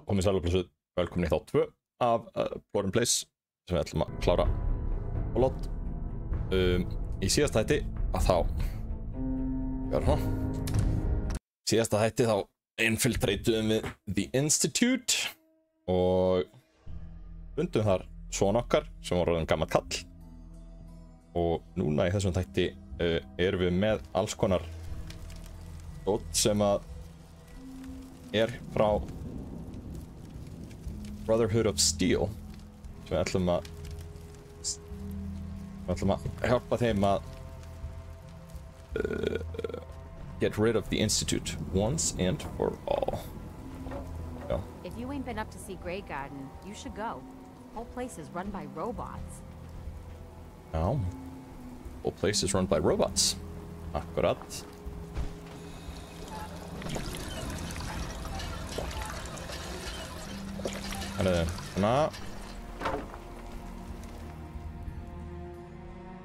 komið sæl og blessuð, velkomin í þátt 2 af Blood & Blaze sem við ætlum að klára á lot. Í síðasta þætti að síðasta þætti þá infiltratuðum við The Institute og fundum þar son okkar sem var orðinn gamall kall, og núna í þessum þætti erum við með alls konar dót sem að er frá Brotherhood of Steel sem við ætlum að hjálpa þeim að get rid of the Institute once and for all. Yeah. If you ain't been up to see Grey Garden, you should go. Whole place is run by robots. Whole place is run by robots. Akkurat. Svona.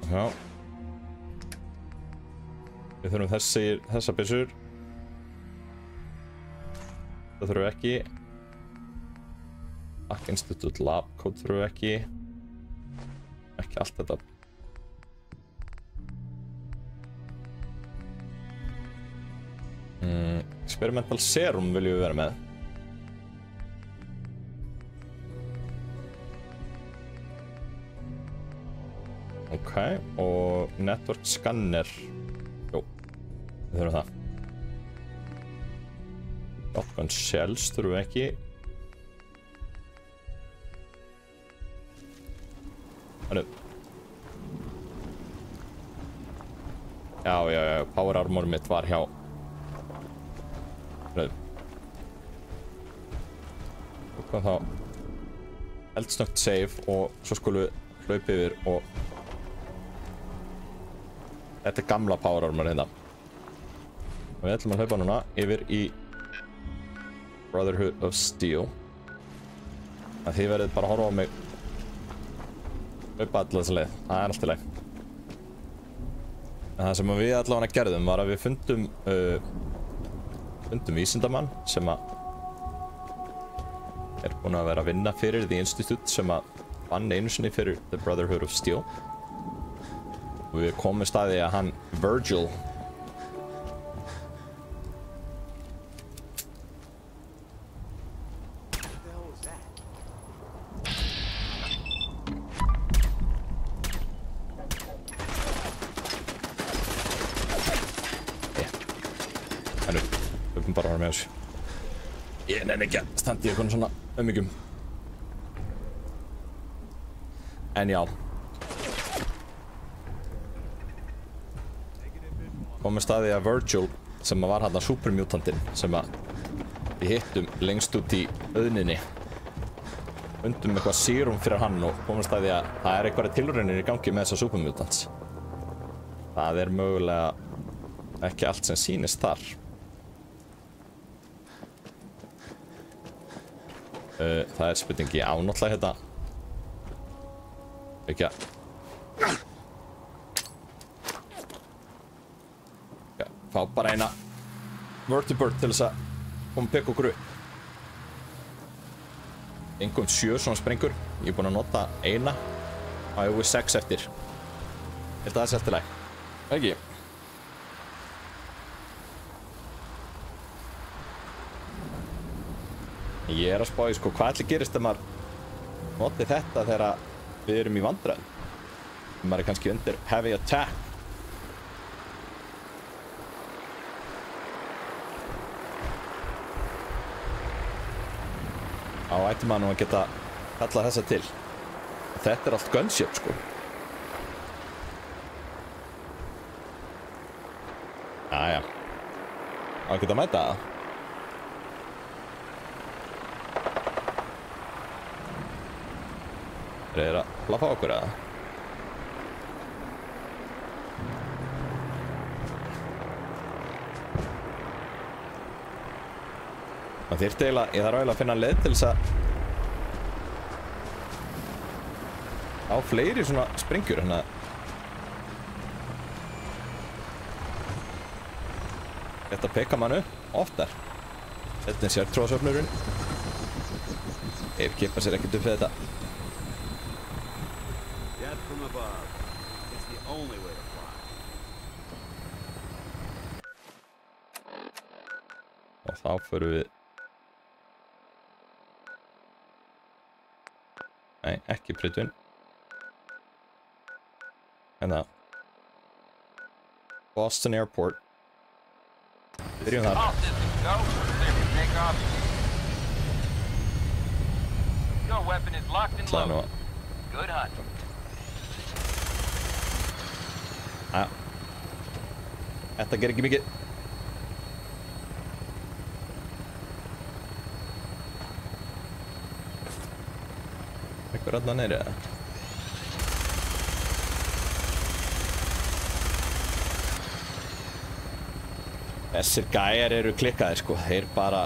Já. Við þurfum þessa byssur. Það þurfum við ekki. Hack Institute Lab Code þurfum við ekki. Ekki allt þetta. Experimental Serum viljum við vera með. Ok, og Network Scanner. Jó, við þurfum það. Shotgun Shells þurfum við ekki. Þannig. Já, Power Armor mitt var hjá. Þannig. Og hvað þá? Eldsnögt save og svo skulum við hlaupa yfir og þetta er gamla Power Armor hérna. Og við ætlum að hlaupa núna yfir í Brotherhood of Steel. Það þið verðið bara að horfa á mig hlaupa allir þessa leið. Það er allt í leið. En það sem við allavega gerðum var að við fundum vísindamann sem að er búinn að vera að vinna fyrir The Institute sem að vann einu sinni fyrir The Brotherhood of Steel. Og við komum staði að hann, Virgil, við bara að vera með þessu. Ég nenni ekki að standa í eitthvað svona umhyggjum. En já. Komum staði að Virgil sem var hann að supermutantinn sem að við hittum lengst út í auðninni, fundum eitthvað serum fyrir hann og komum staði að það er eitthvað tilraunir í gangi með þessa supermutants. Það er mögulega ekki allt sem sýnist þar. Það er spurningi á náttúrulega hérna ekki að fá bara eina vertibird til þess að koma að peka okkur upp. Engum 7 svona sprengur. Ég er búinn að nota eina og ég hefur 6 eftir. Ég held að það sé allt í lagi. Ekki. Ég er að spá í sko hvað allir gerist ef maður noti þetta þegar við erum í vandræðum. Maður er kannski undir heavy attack. Þá ætti maður nú að geta kallað þessa til. Þetta er allt gunship sko. Jæja. Á að geta mæta það. Er það að plaffa okkur eða? Það þyrfti eiginlega, ég þarf eiginlega að finna leið til þess að á fleiri svona springjur hérna. Þetta pekka mann upp oftar. Þetta er sértróðsöfnurinn. Þeir kippa sér ekkert upp við þetta. Death from above. It's the only way to fly. Og þá förum við... Nei, ekki Prydwen. Hérna. Boston Airport. Byrjum þar. All systems go. Clear for takeoff. Your weapon is locked and Það er nú loaded. Good hunt. að... Þetta gerir ekki mikið. Ekkur allan neyri eða? Þessir gæjar eru klikkaðir sko, þeir bara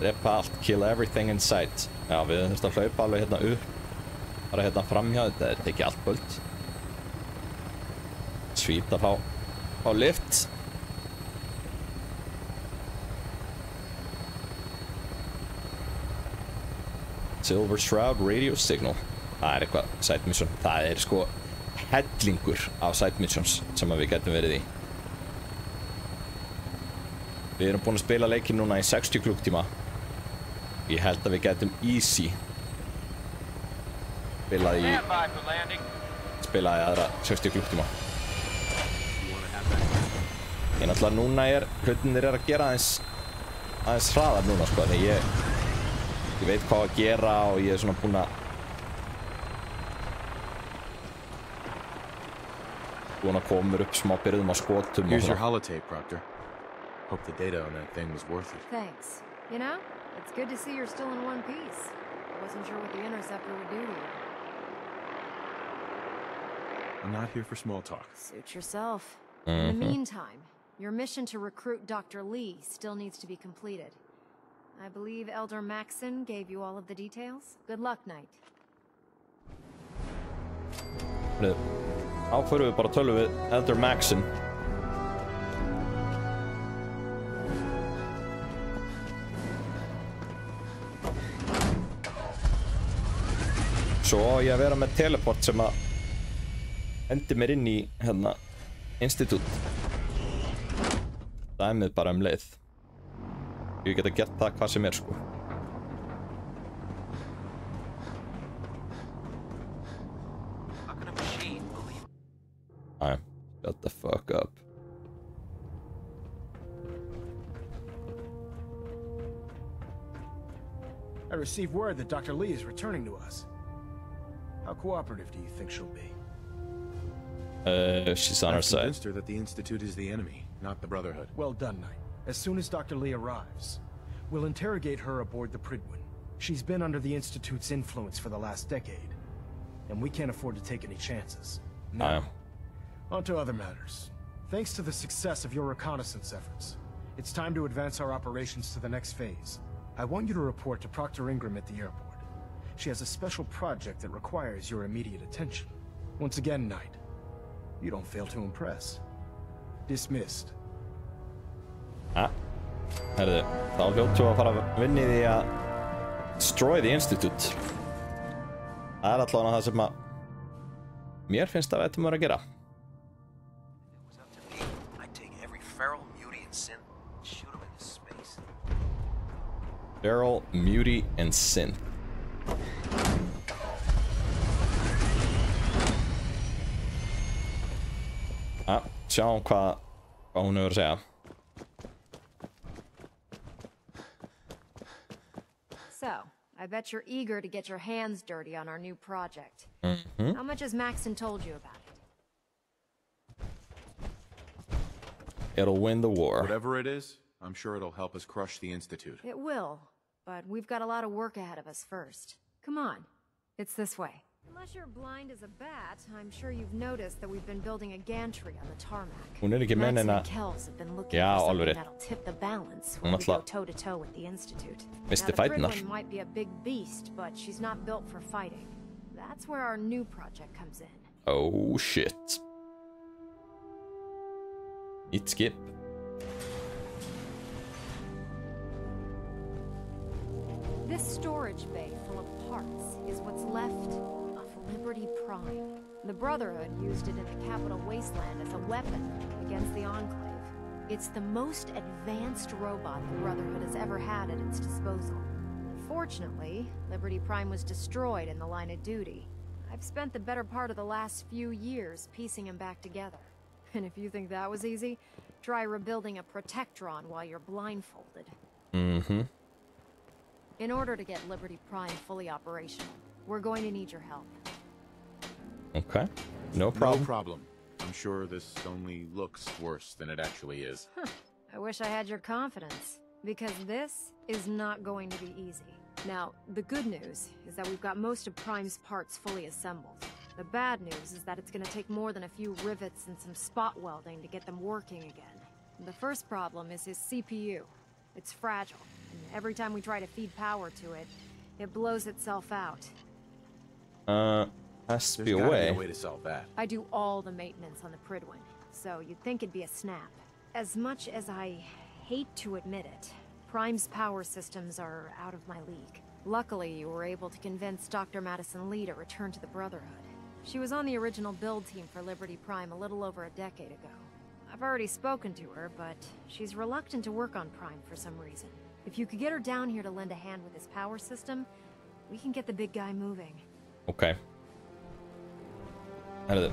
drepa allt, kill everything in sight. Já, við þurfum að hlaupa alveg hérna upp, bara hérna framhjá, þetta er ekki allt böld. Svít að fá lift. Silver Shroud Radio Signal. Það er eitthvað side mission, það er sko hellingur af side missions sem við getum verið í. Við erum búin að spila leikinn núna í 60 klukktíma. Ég held að við getum easy spilaði aðra 60 klukktíma. Ég náttúrulega núna hlutinir að gera aðeins hraðar núna sko, þegar ég veit hvað að gera og ég er svona búin að koma mér upp smá byrðum á skotum. Here's your holotape, Proctor. Hope the data on that thing was worth it. Thanks. You know, it's good to see you're still in one piece. I wasn't sure what the Interceptor would do to you. I'm not here for small talk. Suit yourself. In the meantime, your mission to recruit Dr. Lee still needs to be completed. I believe Elder Maxon gave you all of the details. Good luck, Knight. Þá förum við bara að tölum við Elder Maxon. Svo á ég að vera með teleport sem að hendi mér inn í hérna Institute. Dæmið bara leið. Ég geta gert það hvað sem sko. Shut the fuck up. I received word that Dr. Lee is returning to us. How cooperative do you think she'll be? She's on our I've side. convinced her that the Institute is the enemy, not the Brotherhood. Well done, Knight. As soon as Dr. Lee arrives, we'll interrogate her aboard the Prydwen. She's been under the Institute's influence for the last decade, and we can't afford to take any chances. Now, on to other matters. Thanks to the success of your reconnaissance efforts, it's time to advance our operations to the next phase. I want you to report to Proctor Ingram at the airport. She has a special project that requires your immediate attention. Once again, Knight, you don't fail to impress. Dismissed. Herðu, þá hljóttu að fara að vinna í því að destroy the Institute. Það er allavega það sem að mér finnst að við ættum að gera. Feral, Muty, and Synth. Sjáum hvað hún hefur að segja. So, I bet you're eager to get your hands dirty on our new project. How much has Maxon told you about it? It'll win the war. Whatever it is, I'm sure it'll help us crush the Institute. It will, but we've got a lot of work ahead of us first. Come on, it's this way. Unless you're blind as a bat, I'm sure you've noticed that we've been building a gantry on the tarmac. Hún ekki með neina... Max and Kells have been looking Já, for alveg something rétt. that'll tip the balance when we go toe-to-toe with the Institute. Misti Now, the fætunar. Prydwen might be a big beast, but she's not built for fighting. That's where our new project comes in. Oh shit. Nýtt skip. storage bay full of parts is what's left of Liberty Prime. The Brotherhood used it in the Capital Wasteland as a weapon against the Enclave. It's the most advanced robot the Brotherhood has ever had at its disposal. Unfortunately, Liberty Prime was destroyed in the line of duty. I've spent the better part of the last few years piecing him back together. And if you think that was easy, try rebuilding a Protectron while you're blindfolded. Mm-hmm. In order to get Liberty Prime fully operational, we're going to need your help. Okay. No problem. No problem. I'm sure this only looks worse than it actually is. I wish I had your confidence, because this is not going to be easy. Now, the good news is that we've got most of Prime's parts fully assembled. The bad news is that it's going to take more than a few rivets and some spot welding to get them working again. The first problem is his CPU. It's fragile, and every time we try to feed power to it, it blows itself out. Has to There's be a gotta way. be a way to solve that. I do all the maintenance on the Prydwen, so you'd think it'd be a snap. As much as I hate to admit it, Prime's power systems are out of my league. Luckily, you were able to convince Dr. Madison Lee to return to the Brotherhood. She was on the original build team for Liberty Prime a little over a decade ago. I've already spoken to her, but she's reluctant to work on Prime for some reason. If you could get her down here to lend a hand with his power system, we can get the big guy moving. Ok. Herðu,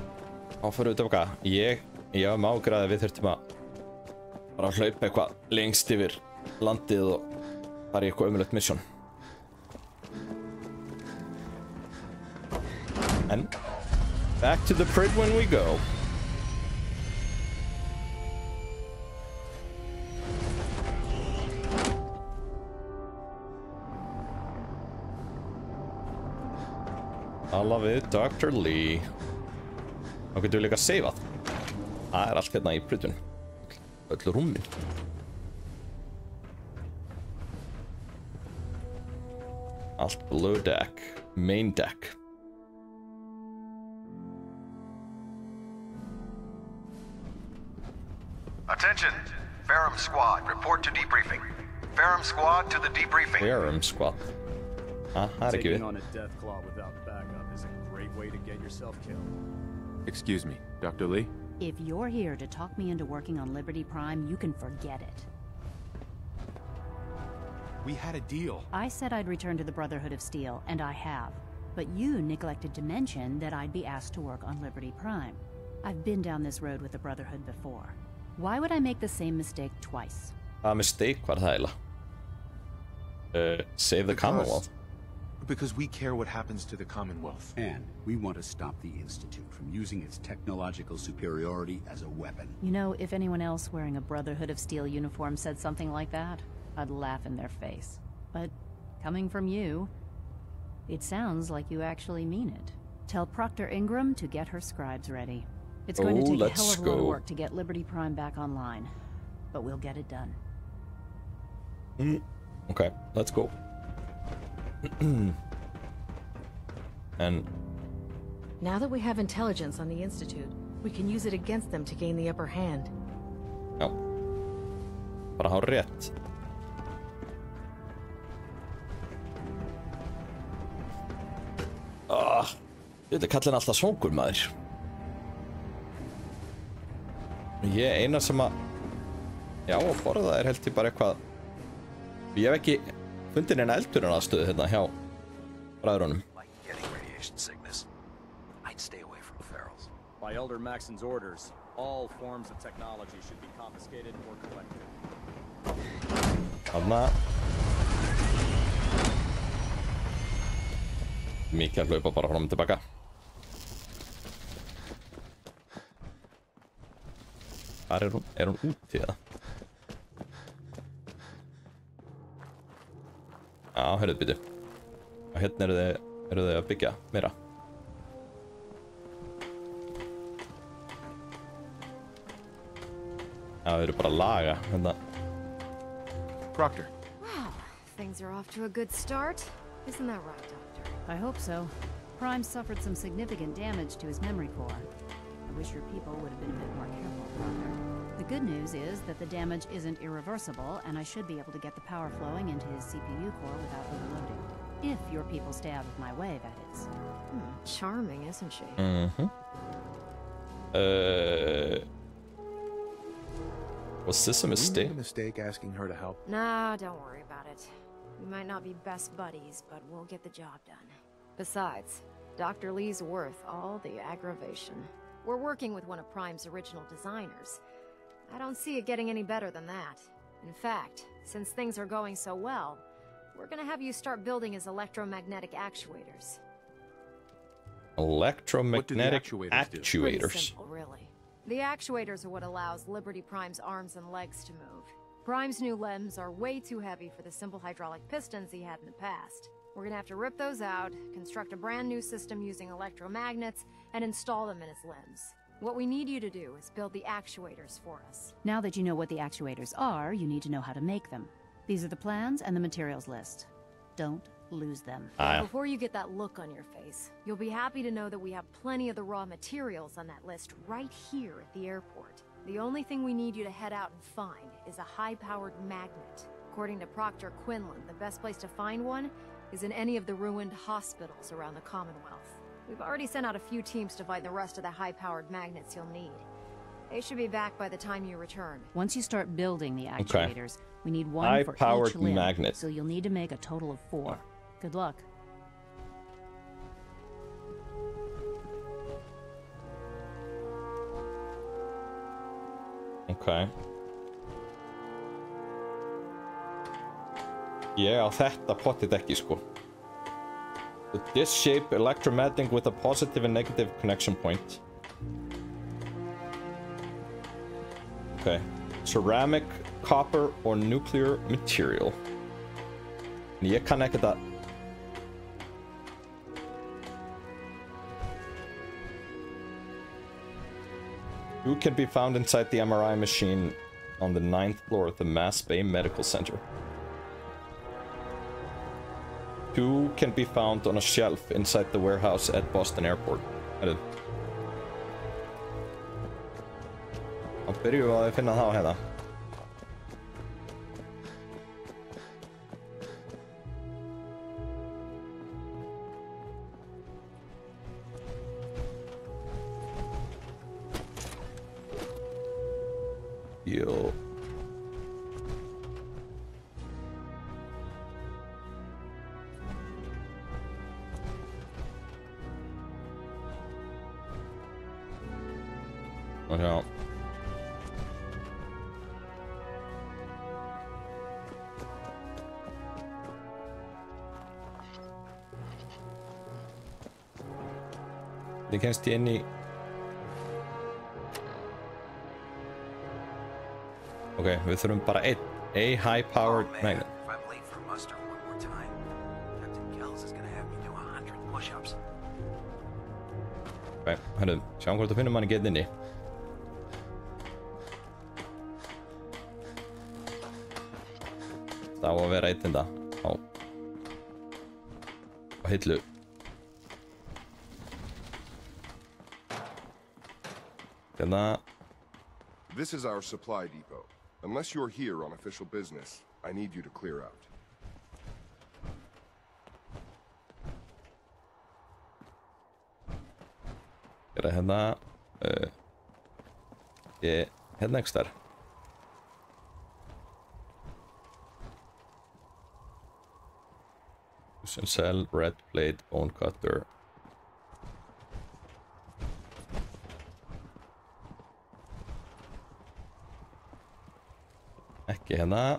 þá fyrir við tilbaka. Ég var með ágjörð að við þurftum að bara hlaupa eitthvað lengst yfir landið og fara í eitthvað ömurlegt mission. And back to the Prydwen we go. Alla við Dr. Lee. Þá getum við líka seifað. Það allt hérna í Prydwen. Öllu rúmin. Allt below deck. Main deck. Attention! Ferrum Squad, report to debriefing. Ferrum Squad to the debriefing. Ferrum Squad. Það ekki Taking við. on a Deathclaw without backup is a great way to get yourself killed. Excuse me, Dr. Lee? If you're here to talk me into working on Liberty Prime, you can forget it. We had a deal. I said I'd return to the Brotherhood of Steel, and I have. But you neglected to mention that I'd be asked to work on Liberty Prime. I've been down this road with the Brotherhood before. Why would I make the same mistake twice? Hvaða mistake var það eiginlega? Save the Commonwealth. Because we care what happens to the Commonwealth. And we want to stop the Institute from using its technological superiority as a weapon. You know, if anyone else wearing a Brotherhood of Steel uniform said something like that, I'd laugh in their face. But coming from you, it sounds like you actually mean it. Tell Proctor Ingram to get her scribes ready. It's going to take a hell of a lot of work to get Liberty Prime back online, but we'll get it done. Okay, let's go. And now that we have intelligence on the Institute, we can use it against them to gain the upper hand. já, bara hár rétt. Þetta kallin alltaf svongur maður. Ég eina sem að já, að borða held ég bara eitthvað. Ég hef ekki fundið neina eldurinn-aðstöðu hérna hjá bræðrunum. Like getting radiation sickness. I'd stay away from ferals. By Elder Maxon's orders, all forms of technology should be confiscated or collected. Þarna Mikið að hlaupa bara fram og tilbaka. Hvar er hún? Er hún úti eða? Já, heyrðu býtu. Og hérna eru þau að byggja meira. Já, þau eru bara að laga hérna. Proctor. Wow, things are off to a good start. Isn't that right, Doctor? I hope so. Prime suffered some significant damage to his memory core. I wish your people would have been a bit more careful, brother. The good news is that the damage isn't irreversible, and I should be able to get the power flowing into his CPU core without overloading. If your people stay out of my way, that is. Charming, isn't she? Mm-hmm. Was this a mistake? Did we make a mistake asking her to help? Nah, don't worry about it. We might not be best buddies, but we'll get the job done. Besides, Dr. Lee's worth all the aggravation. We're working with one of Prime's original designers. I don't see it getting any better than that. In fact, since things are going so well, we're gonna have you start building his electromagnetic actuators. Electromagnetic What do the actuators do? Pretty simple, really. The actuators are what allows Liberty Prime's arms and legs to move. Prime's new limbs are way too heavy for the simple hydraulic pistons he had in the past. We're gonna have to rip those out, construct a brand new system using electromagnets, and install them in his limbs. What we need you to do is build the actuators for us. Now that you know what the actuators are, you need to know how to make them. These are the plans and the materials list. Don't lose them. Before you get that look on your face, you'll be happy to know that we have plenty of the raw materials on that list right here at the airport. The only thing we need you to head out and find is a high-powered magnet. According to Proctor Quinlan, the best place to find one is in any of the ruined hospitals around the Commonwealth. We've already sent out a few teams to find the rest of the high-powered magnets you'll need. They should be back by the time you return. Once you start building the actuators, we need one for each High-powered limb, magnet. so you'll need to make a total of 4. Good luck. Okay. Ég á þetta pottið ekki, sko. The disc shape electromagnetic with a positive and negative connection point. Okay. Ceramic, copper, or nuclear material. En ég kann ekki það. Who can be found inside the MRI machine on the 9th floor of the Mass Bay Medical Center? 2 can be found on a shelf inside the warehouse at Boston Airport. Þá byrjum við að finna þá hérna. Yo. Watch out. Þið kemst inn í. Okay, við þurfum bara a high-powered magnet. If I'm late for muster one more time, Captain Kells is gonna have me do 100 push-ups. Okay, hörru, sjáum hvort þú finnum hann að geta inni. Það á að vera eitt enda á hillu. Hérna. This is our supply depot. Unless you're here on official business, I need you to clear out. Gera hérna. Hérna ekki þar. Fusion cell, red plate, bone cutter. Ekki hérna.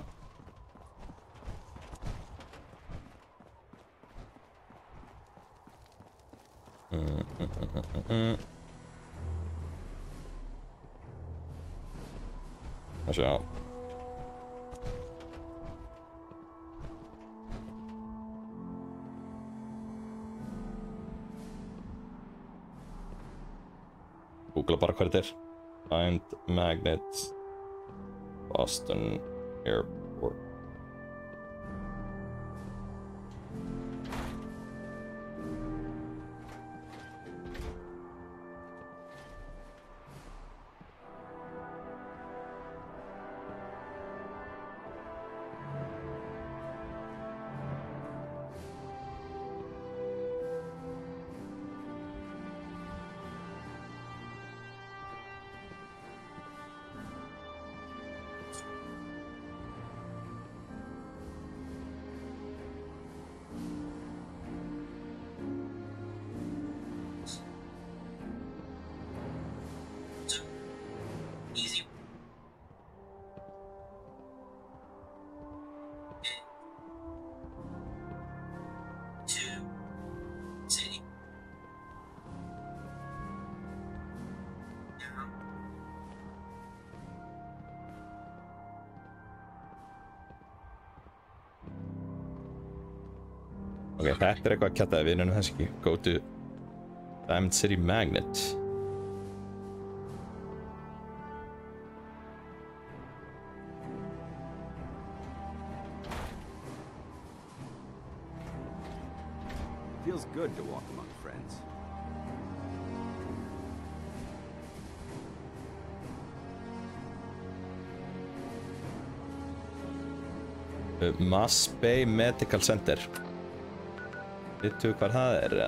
Watch out. Googla bara hvað þetta er. Find magnets. Boston Airport. Ok, þetta eitthvað að kjattaði við nefnum þess ekki. Go to Diamond City Magnet. Feels good to walk among friends. Mass Bay Medical Center. Vittu hvað það eða?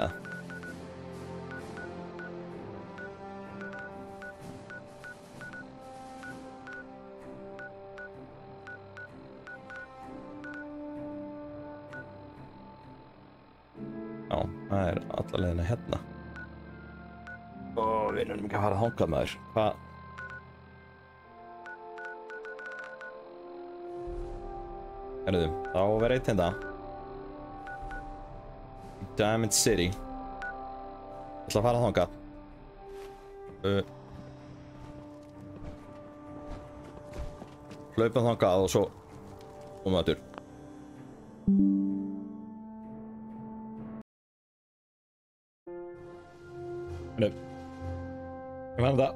Já, það alla leiðina hérna. Við erum ekki að fara að hanga með þér. Hvað? Herðu, þá verður eitt hérna. Diamond City. Ég ætla að fara að þangað. Hlaupum þangað og svo aftur. Herðu. Ég fann það.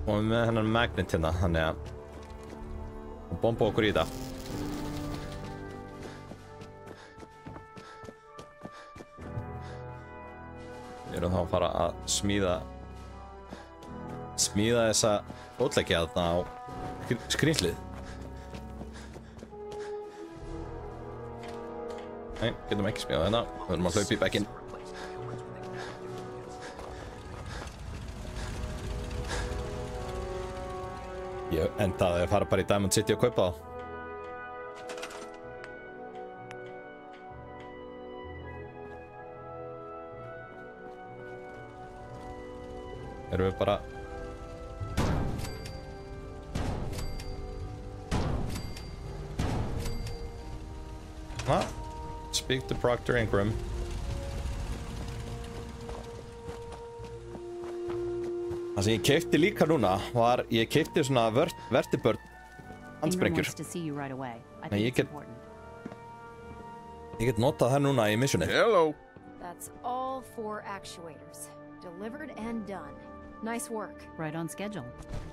Komum með hennan magnet hérna, þannig að og bomba okkur í þetta. Við erum þá að fara að smíða þessa ótleggja þarna á skrýnslið. Nei, getum ekki smíðað hérna. Við erum að hlaupa í bekkinn. Ég endaði að fara bara í Diamond City og kaupa það. Erum við bara... Speak to Proctor Ingram. Það sem ég keypti líka núna var, ég keypti svona vertibörn handsprengjur. En ég get notað það núna í missionið. Hello. That's all 4 actuators. Delivered and done. Nice work. Right on schedule.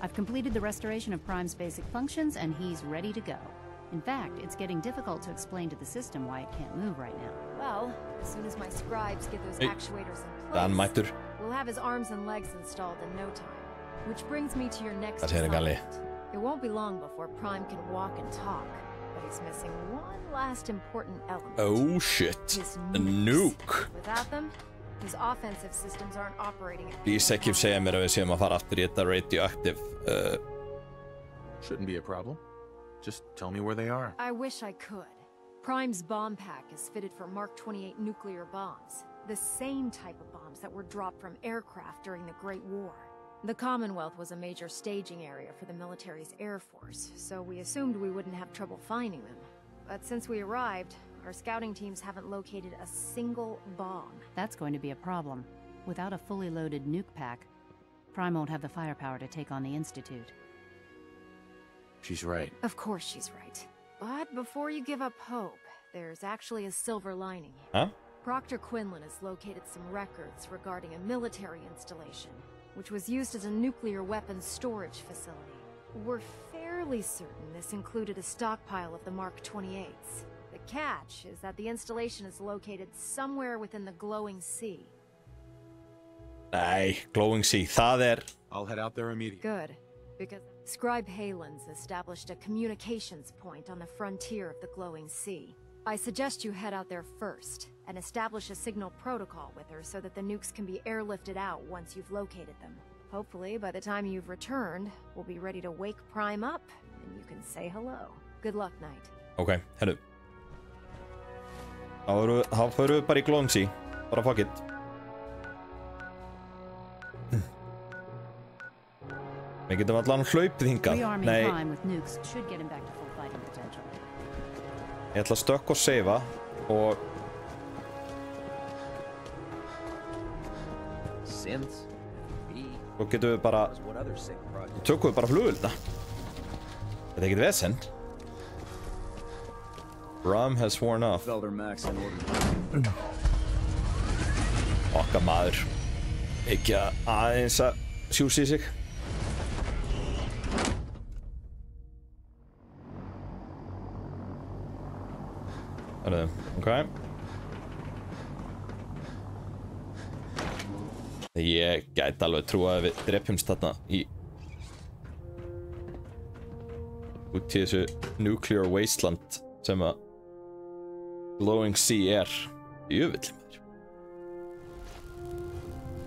I've completed the restoration of Prime's basic functions and he's ready to go. In fact, it's getting difficult to explain to the system why it can't move right now. Well, as soon as my scribes get those actuators in place, we'll have his arms and legs installed in no time. Which brings me to your next assignment. It won't be long before Prime can walk and talk, but he's missing one last important element. Oh shit. A nuke. Without them, his offensive systems aren't operating at Please ekki segja mér að við séum að fara aftur í þetta radioactive Shouldn't be a problem. Just tell me where they are. I wish I could. Prime's bomb pack is fitted for Mark 28 nuclear bombs. The same type of bombs that were dropped from aircraft during the Great War. The Commonwealth was a major staging area for the military's air force, so we assumed we wouldn't have trouble finding them. But since we arrived, our scouting teams haven't located a single bomb. That's going to be a problem. Without a fully loaded nuke pack, Prime won't have the firepower to take on the Institute. She's right. Of course she's right. But before you give up hope, there's actually a silver lining. Huh? Proctor Quinlan has located some records regarding a military installation, which was used as a nuclear weapons storage facility. We're fairly certain this included a stockpile of the Mark 28s. The catch is that the installation is located somewhere within the Glowing Sea. Nei, Glowing Sea, það I'll head out there immediately. Good, because Scribe Halen's established a communications point on the frontier of the Glowing Sea. I suggest you head out there first, and establish a signal protocol with her so that the nukes can be airlifted out once you've located them. Hopefully, by the time you've returned, we'll be ready to wake Prime up, and you can say hello. Good luck, Knight. Ok, herru. Þá förum við bara í Glowing Sea. Bara fuck it. Við getum allan hlaupið hingað. Nei. Ég ætla að stökka og seifa og svo getum við bara tökum við bara flugvélina. Þetta ekkert vesen. Rum has worn off. Felder Max in order. Okkar maður. Ekki aðeins að sjúsi í sig. Ok. Ég gæti alveg trúa að við drepjumst þarna í út í þessu nuclear wasteland sem að Glowing Sea er jöfull maður.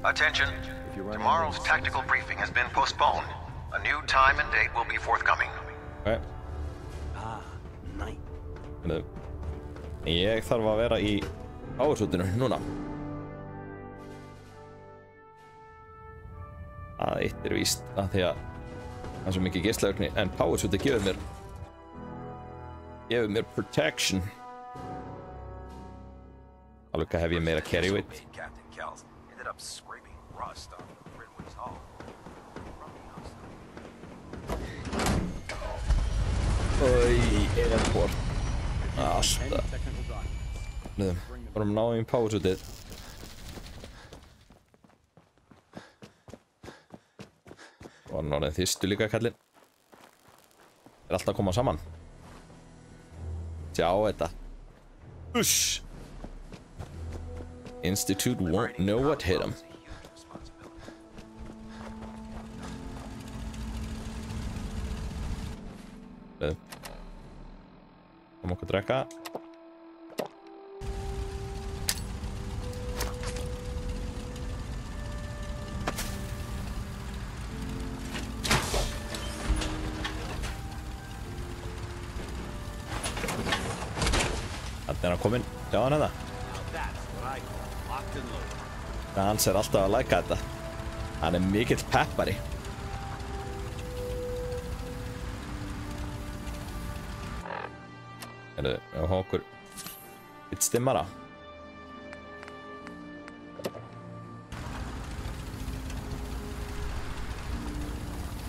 Attention. Tomorrow's tactical briefing has been postponed. A new time and date will be forthcoming. Okay. Night. Ég þarf að vera í áhersútinu núna. Það eitt víst að því að það er svo mikið geislavirkni en powersúti gefur mér protection. Alveg hef ég meira carry weight. Captain Kells ended up scraping rust off the Bridwin's hull. Airport. Alltaf. Varum náðum í powersútið. Og hann orðið þýstu líka kallinn. Alltaf að koma saman. Sjá þetta. Ush! Institute won't know what hit him. Kom okkur drekka. Þannig er hann kominn. Sjá hann þetta. Hans er alltaf að læka þetta. Hann er mikill peppari. Við hafa okkur eitt stimmara.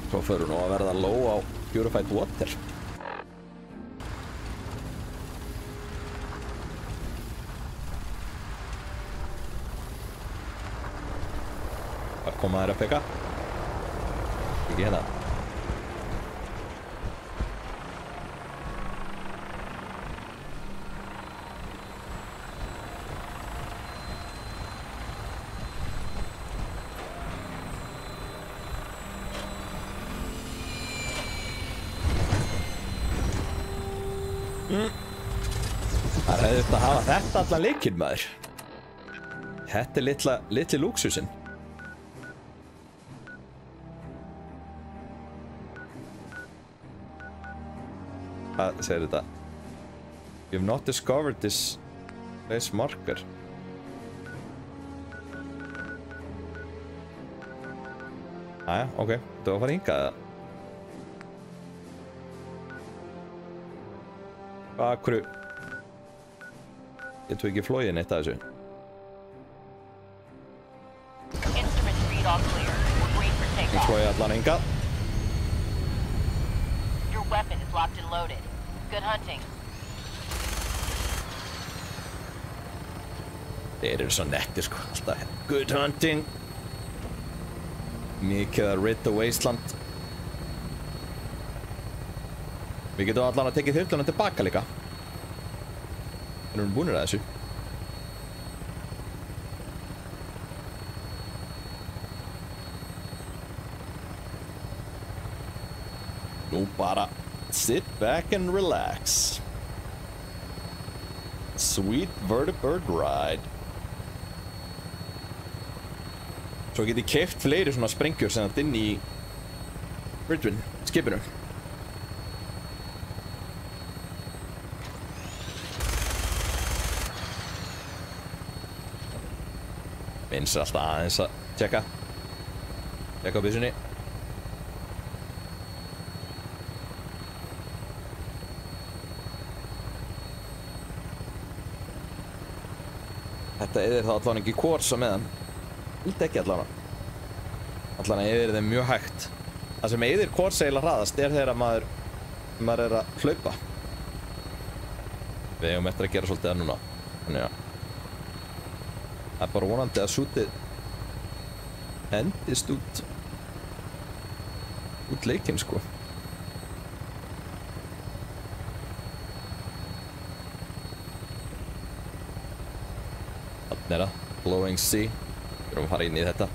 Svo fyrir nú að verða low á purified water. Hvað koma þær að peka? Ekki hérna. Það hefði þetta að hafa þetta allan leikinn maður. Þetta er litli lúksusinn. Hvað segir þetta? You have not discovered this place marker. Æja, ok. Þetta var að fara hingað eða? Hvað hverju? Getum við ekki flóið neitt að þessu? Ég flóið allan hingað. Your weapon is locked and loaded. Good hunting. Þeir eru svo nettir sko, alltaf. Good hunting. Mikið að rid the wasteland. Við getum allan að tekið þyrluna tilbaka líka. Við erum búinir að þessu. Nú bara sit back and relax. Sweet vertibird ride. Svo get ég keypt fleiri svona sprengjur sem þetta inn í Bridwin skipinu. Minnst er alltaf aðeins að tjekka á byssunni. Þetta eðir þá allan ekki kvorsa með hann. Vildi ekki allan. Allan eðir þeim mjög hægt. Það sem eðir kvorsa eiginlega hraðast er þegar maður maður að hlaupa. Við eigum eftir að gera svolítið það núna. Þannig að það bara vonandi að sútið endist út leikinn, sko. Þannig það, Glowing Sea. Við erum að fara inn í þetta.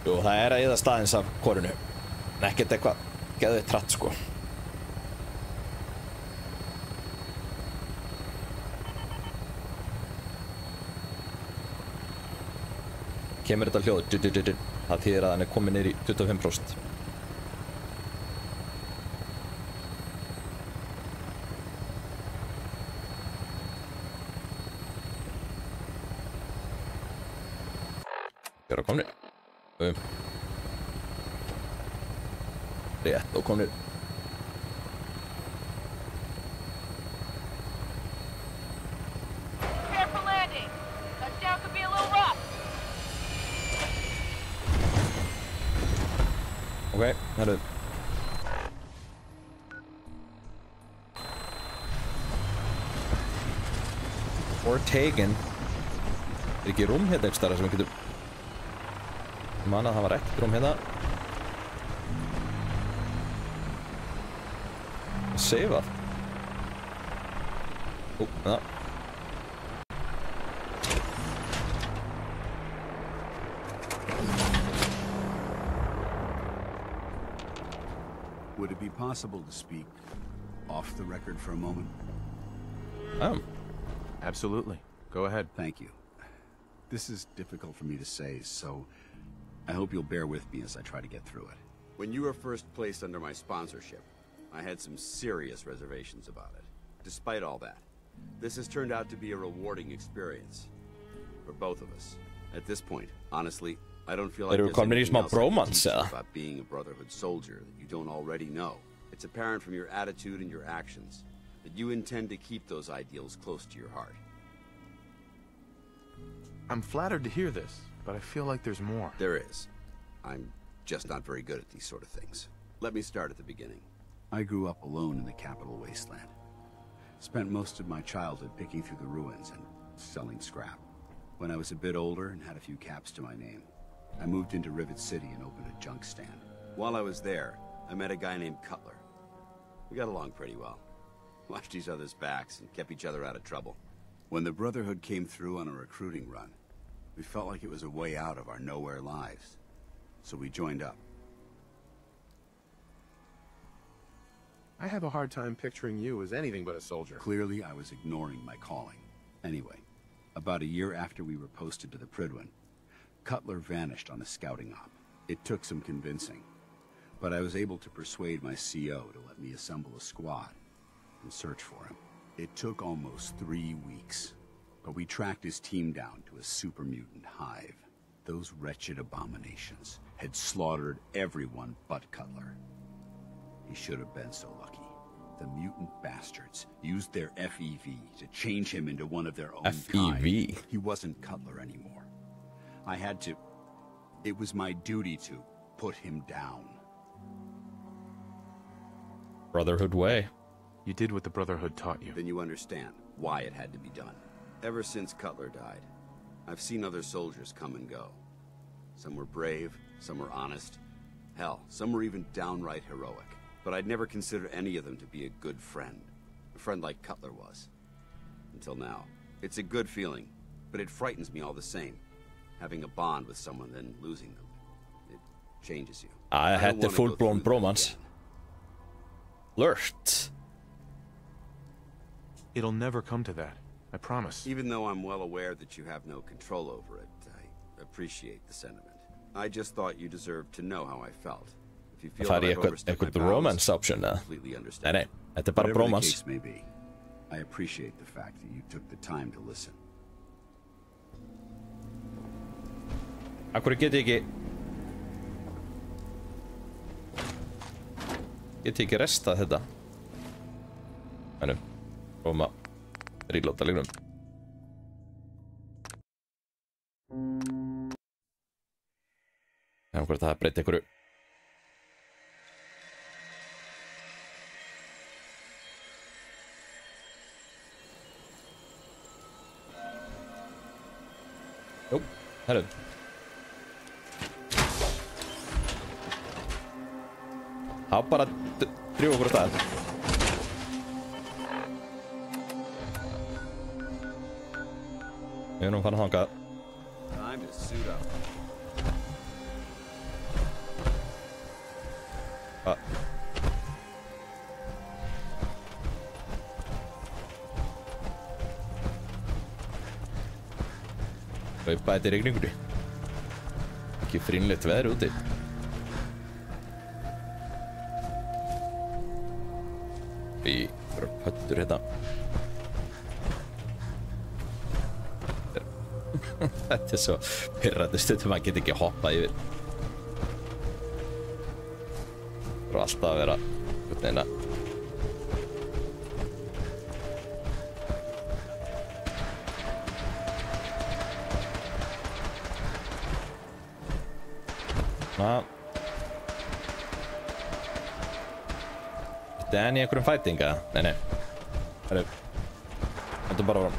Jú, það að eyða staðins af korinu. En ekkert eitthvað geðveikt hratt, sko. Kemur þetta hljóð, það þýðir að hann komin niður í 25%. Við erum komnir. Rétt og komnir. Careful landing. Touchdown could be a little rough. Ok, herru. Ortegan. Ekki rúm hérna einhvers staðar sem við getum... Ég man að það var ekkert rúm hérna. Save. Ja. Would it be possible to speak off the record for a moment? Absolutely. Go ahead. Thank you. This is difficult for me to say, so I hope you'll bear with me as I try to get through it. When you were first placed under my sponsorship, I had some serious reservations about it. Despite all that, this has turned out to be a rewarding experience for both of us. At this point, honestly, I don't feel like there's anything else I can teach you about being a Brotherhood soldier that you don't already know. It's apparent from your attitude and your actions that you intend to keep those ideals close to your heart. I'm flattered to hear this, but I feel like there's more. There is. I'm just not very good at these sort of things. Let me start at the beginning. I grew up alone in the capital wasteland. Spent most of my childhood picking through the ruins and selling scrap. When I was a bit older and had a few caps to my name, I moved into Rivet City and opened a junk stand. While I was there, I met a guy named Cutler. We got along pretty well. Watched each other's backs and kept each other out of trouble. When the Brotherhood came through on a recruiting run, we felt like it was a way out of our nowhere lives. So we joined up. I have a hard time picturing you as anything but a soldier. Clearly, I was ignoring my calling. Anyway, about a year after we were posted to the Prydwen, Cutler vanished on a scouting op. It took some convincing, but I was able to persuade my CO to let me assemble a squad and search for him. It took almost 3 weeks, but we tracked his team down to a super mutant hive. Those wretched abominations had slaughtered everyone but Cutler. He should have been so lucky. The mutant bastards used their FEV to change him into one of their own kind. He wasn't Cutler anymore. I had to... It was my duty to put him down. Brotherhood way. You did what the Brotherhood taught you. Then you understand why it had to be done. Ever since Cutler died, I've seen other soldiers come and go. Some were brave, some were honest. Hell, some were even downright heroic. But I'd never consider any of them to be a good friend. A friend like Cutler was. Until now. It's a good feeling, but it frightens me all the same. Having a bond with someone, then losing them. It changes you. I had the full-blown bromance. Lurst. It'll never come to that. I promise. Even though I'm well aware that you have no control over it, I appreciate the sentiment. I just thought you deserved to know how I felt. If you feel that I've overstepped my bounds, romance option, completely understand. Nej, det är bara Whatever the bromance. case may be, I appreciate the fact that you took the time to listen. Akkur get ekki resta þetta. Þannig, Róma reloada leiknum. Já, hvort það breyti einhverju. Jú, herru. Há bara drífa okkur á stað. Við erum farin að þangað. Time to suit up. Hlaupa þetta í rigningunni. Ekki frínlegt veður úti. Við erum pöttur hérna. Þetta svo pirrandi stundum, maður getur ekki hoppað yfir. Það er alltaf að vera hérna. Þetta er enn í einhverjum fighting, eða? Nei. Herru. Þetta er bara fram.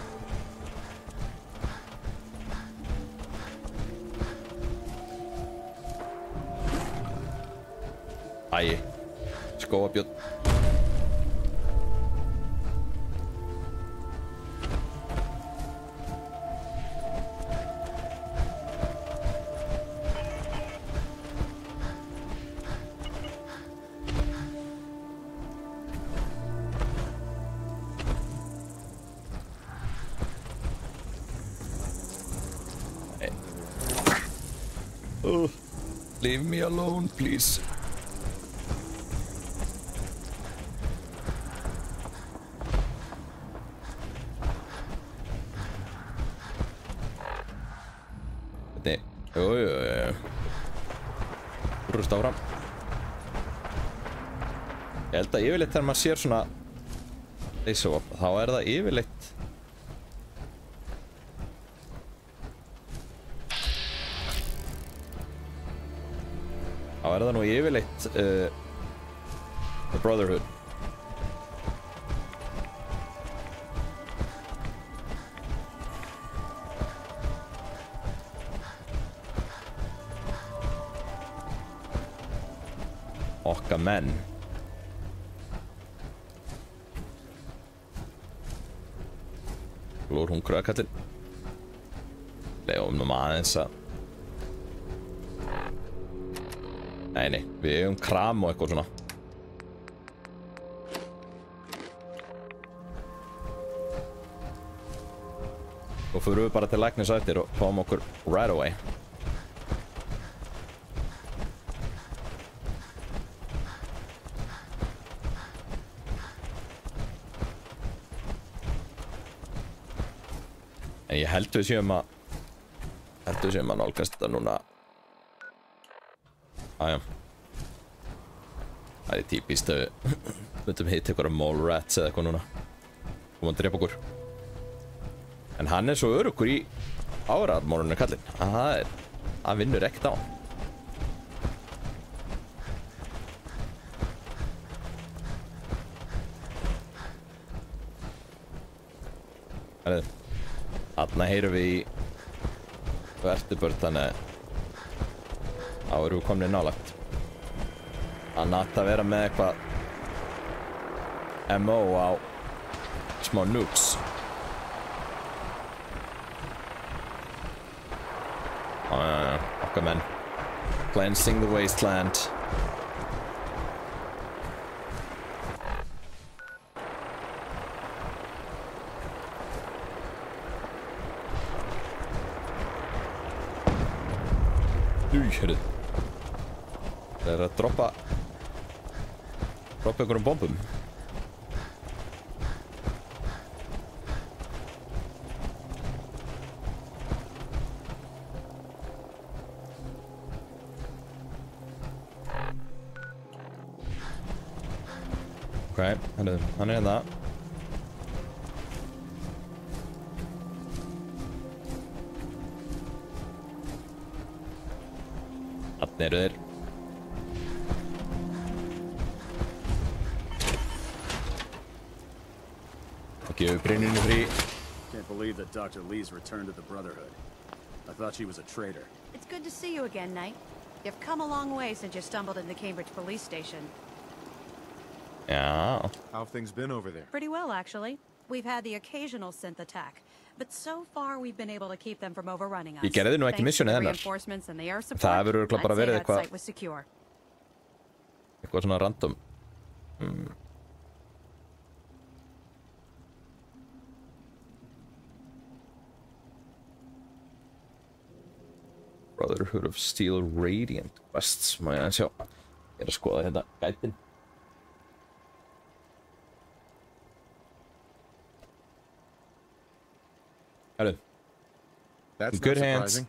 Æi. Skóabjörn. Leave me alone, please. Þetta er... Rúst áfram. Ég held að yfirleitt þegar maður sér svona leysavopn, þá er það yfirleitt það nú yfirleitt The Brotherhood. Okkar menn. Glór hungraða kallinn. Leifum nú aðeins að Nei, við eigum kram og eitthvað svona. Og fyrir við bara til læknis eftir og fáum okkur right away. En ég held við séum að nálgast þetta núna. Æja. Það er típist að við myndum hitt eitthvað mole rats eða eitthvað núna. Koma að drepa okkur. En hann er svo öruggur í áraðmórunni kallinn. Það vinnur ekkert á hann. Þarna heyrum við í vertibörn, þannig þá erum við komin nálægt. Hann átti að vera með eitthvað MO á smá nukes. Okkar menn. Cleansing the wasteland. Hörru. Það er að droppa einhverjum bombum. Ok, hann er það. eru þeir. Það gefur Brynjunni frí. Can't believe that Dr. Lee's returned to the Brotherhood. I thought she was a traitor. It's good to see you again, Knight. You've come a long way since you stumbled in the Cambridge police station. Já. How have things been over there? Pretty well, actually. We've had the occasional synth attack, but so far we've been able to keep them from overrunning us. Ég gerði nú ekki missionið hennar. Reinforcements and the air support. Það hefur örugglega bara verið I'd say that site was secure. Eitthvað svona random. Brotherhood of Steel Radiant Quests. Má ég aðeins sjá. Ég að skoða hérna gætin. Herru. That's good not hands. surprising.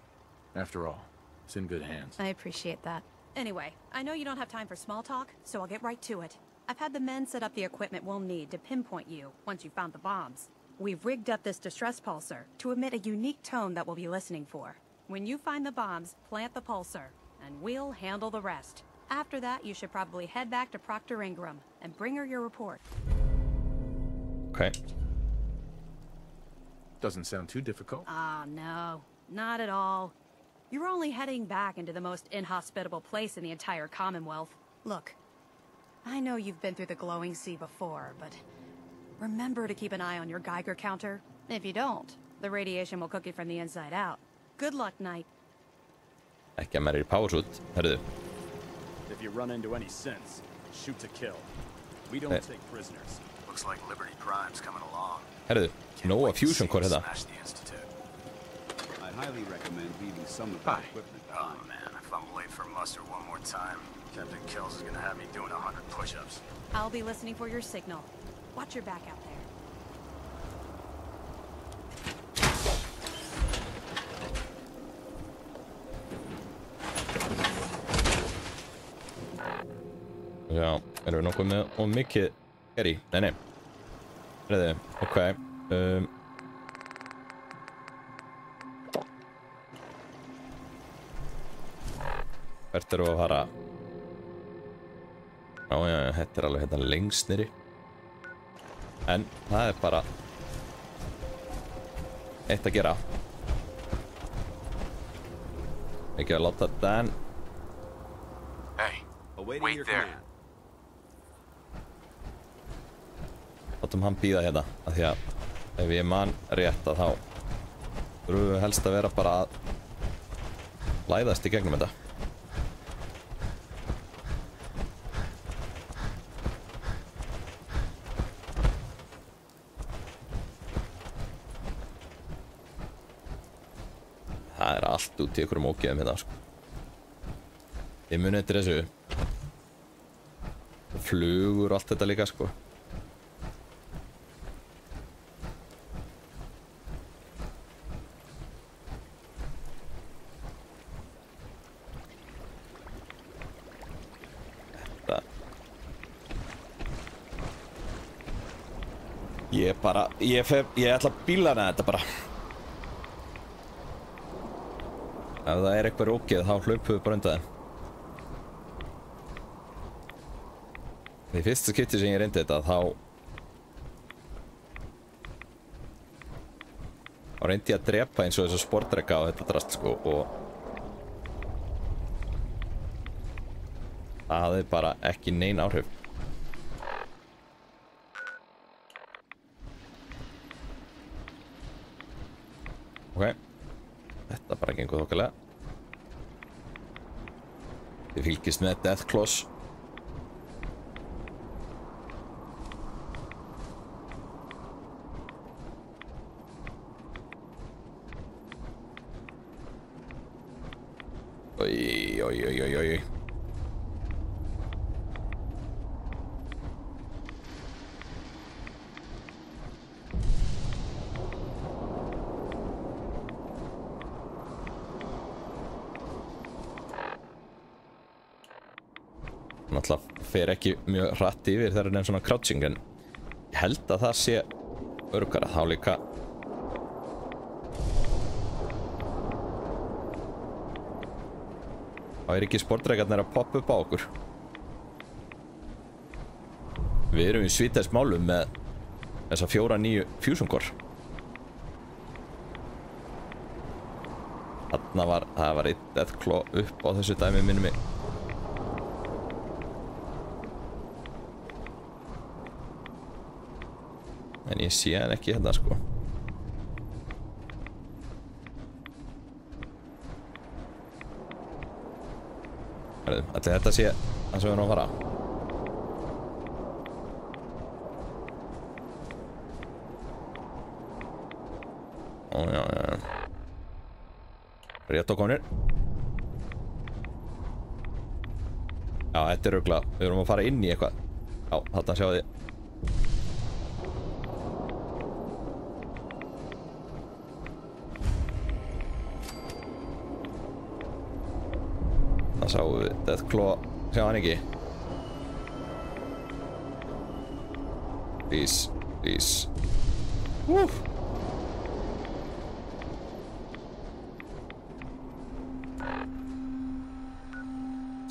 After all, it's in good hands. I appreciate that. Anyway, I know you don't have time for small talk, so I'll get right to it. I've had the men set up the equipment we'll need to pinpoint you once you've found the bombs. We've rigged up this distress pulsar to emit a unique tone that we'll be listening for. When you find the bombs, plant the pulsar, and we'll handle the rest. After that, you should probably head back to Proctor Ingram and bring her your report. Okay. Doesn't sound too difficult. Ah, no. Not at all. You're only heading back into the most inhospitable place in the entire Commonwealth. Look, I know you've been through the glowing sea before, but remember to keep an eye on your Geiger counter. If you don't, the radiation will cook you from the inside out. Good luck, Knight. Ekki að maður í powershoot. Herðu. If you run into any synths, shoot to kill. We don't take prisoners. Looks like Liberty Prime's coming along. Herðu. Nova Fusion Core hérna. Smash the Institute. I highly recommend leaving some of the equipment behind. Oh man, if I'm late for muster one more time, Captain Kells is gonna have me doing 100 push-ups. I'll be listening for your signal. Watch your back out there. Já, erum við nokkuð með og mikið er í? Nei. Herðu, ok. Hvert eru að fara? Já, þetta er alveg hérna lengst nýri. En það er bara eitt að gera. Ekki að láta Dan. Hey, wait there. Látum hann bíða hérna, af því að ef ég man rétt að þá þurfum við helst að vera bara að læðast í gegnum þetta. Það er allt út í einhverjum ógeðum hérna, sko. Ég muni eftir þessu. Flugur og allt þetta líka, sko. Ég ætla að bílana þetta bara. Ef það er eitthvað rókið þá hlaupum við bara undan þeim. Í fyrsta skipti sem ég reyndi þetta þá reyndi ég að drepa eins og þessu sportdreka og þetta drast, sko, og það hafði bara ekki nein áhrif. Ok, þetta bara gengur þokkalega. Þið fylgist með Deathclaws. Oj. Náttúrulega fer ekki mjög hratt yfir þegar það er svona crouching, en ég held að það sé öruggara þá líka. Það ekki sportdregarnir að poppa upp á okkur. Við erum í svítast málum með þessa 4 nýju fusion core. Þarna var, það var eitt deathclaw upp á þessu dæmi minni mig. En ég sé hann ekki hérna sko. Ætli þetta sé það sem við erum að fara. Ó, já. Rétt á konir. Já, þetta er örugglega. Við erum að fara inn í eitthvað. Já, þarna sjáu þið. Það sáum við deathclaw. Sjá hann ekki. Please.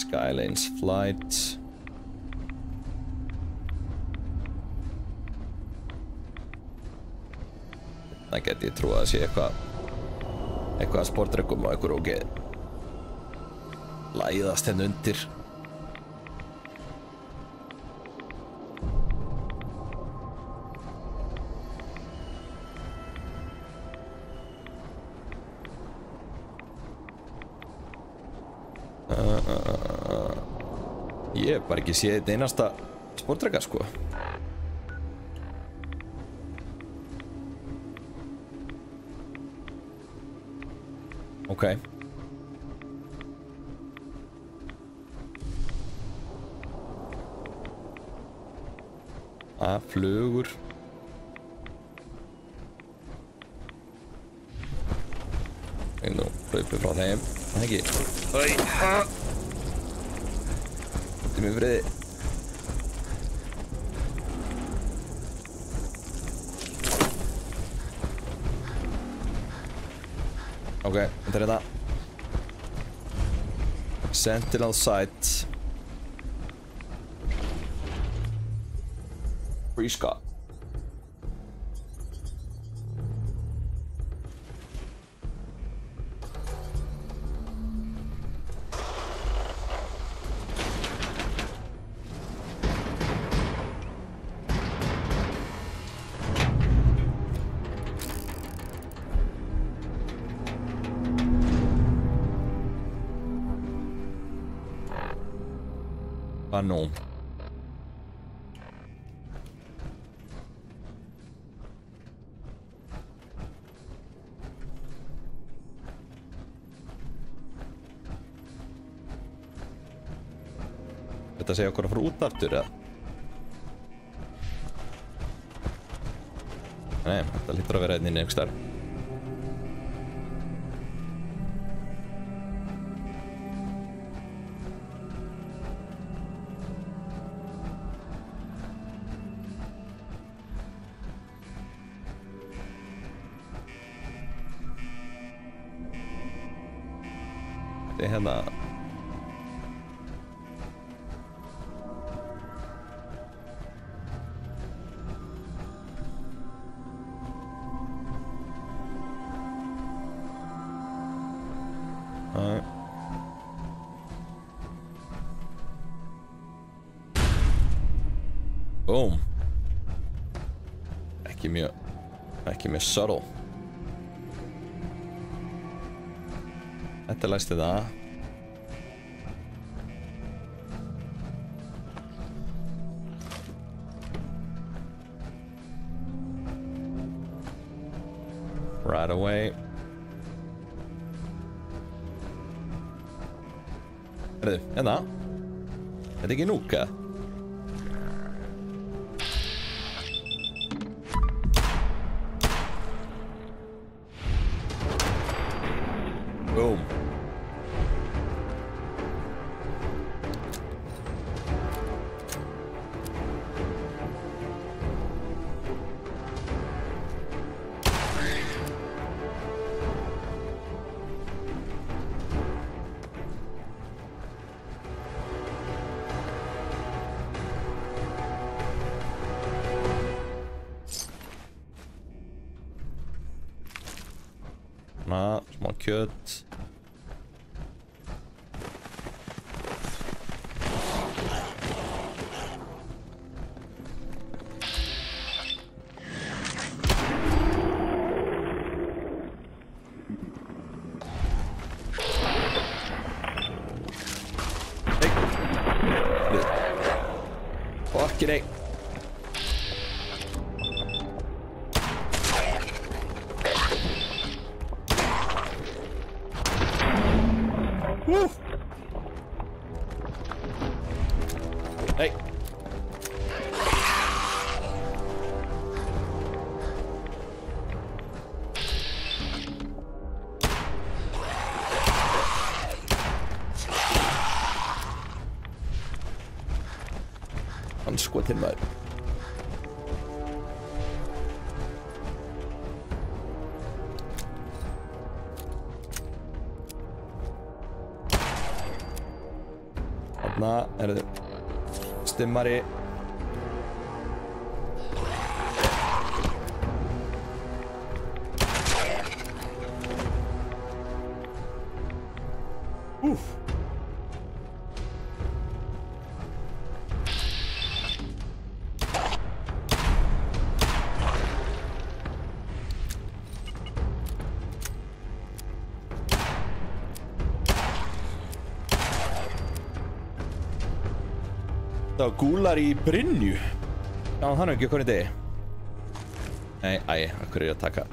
Skylanes flight. Það geti ég trúið að sé eitthvað sportrekum og eitthvað rókið læðast henni undir. Ég hef bara ekki séð eitt einasta sportreka sko. Ok. Flugur. Ég nú hlaupið frá þeim. Það ekki. Þetta er mjög friði. Ok, þetta er þetta. Sentinel sight. Free Scott. Nú. Þetta segja okkur að fara út aftur eða? Nei, þetta lítur að vera einn inn einhvers þar. Hérna boom. Ekki mjög subtle. Þetta læsti það. Right away. Herðu, hérna. Þetta er ekki núka. Boom. Smá kjöt. Fucking A. Woo! Hey. Hann skotinn maður. Þarna er þið stimmari. Það var gúlar í Brynju. Já, hann er ekki okkur í degi. Nei, okkur er ég að taka.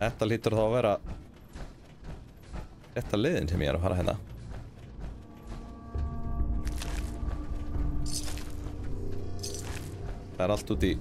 Þetta lítur þá að vera rétta leiðin sem ég er að fara hérna. Það er allt út í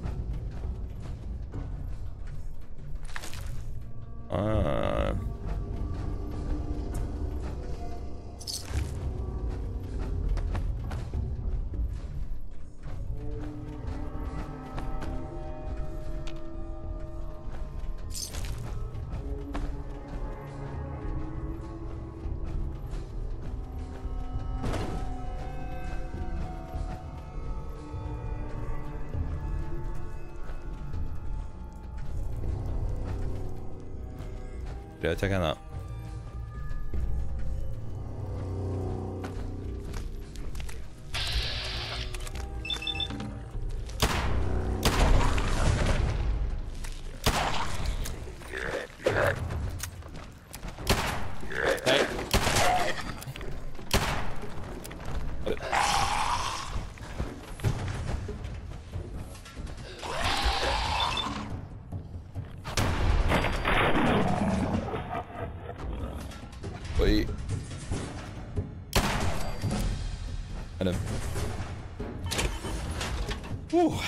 Börja tjekka hana.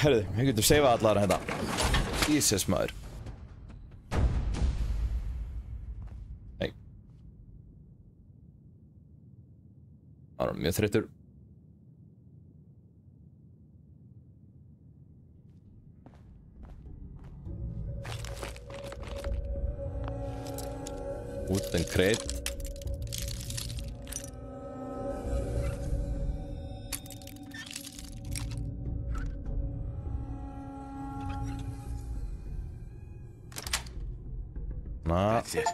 Herðu, við getum seifað allar hérna. Jesus maður. Nei. Það var mjög þreyttur. Wooden crate. That's it.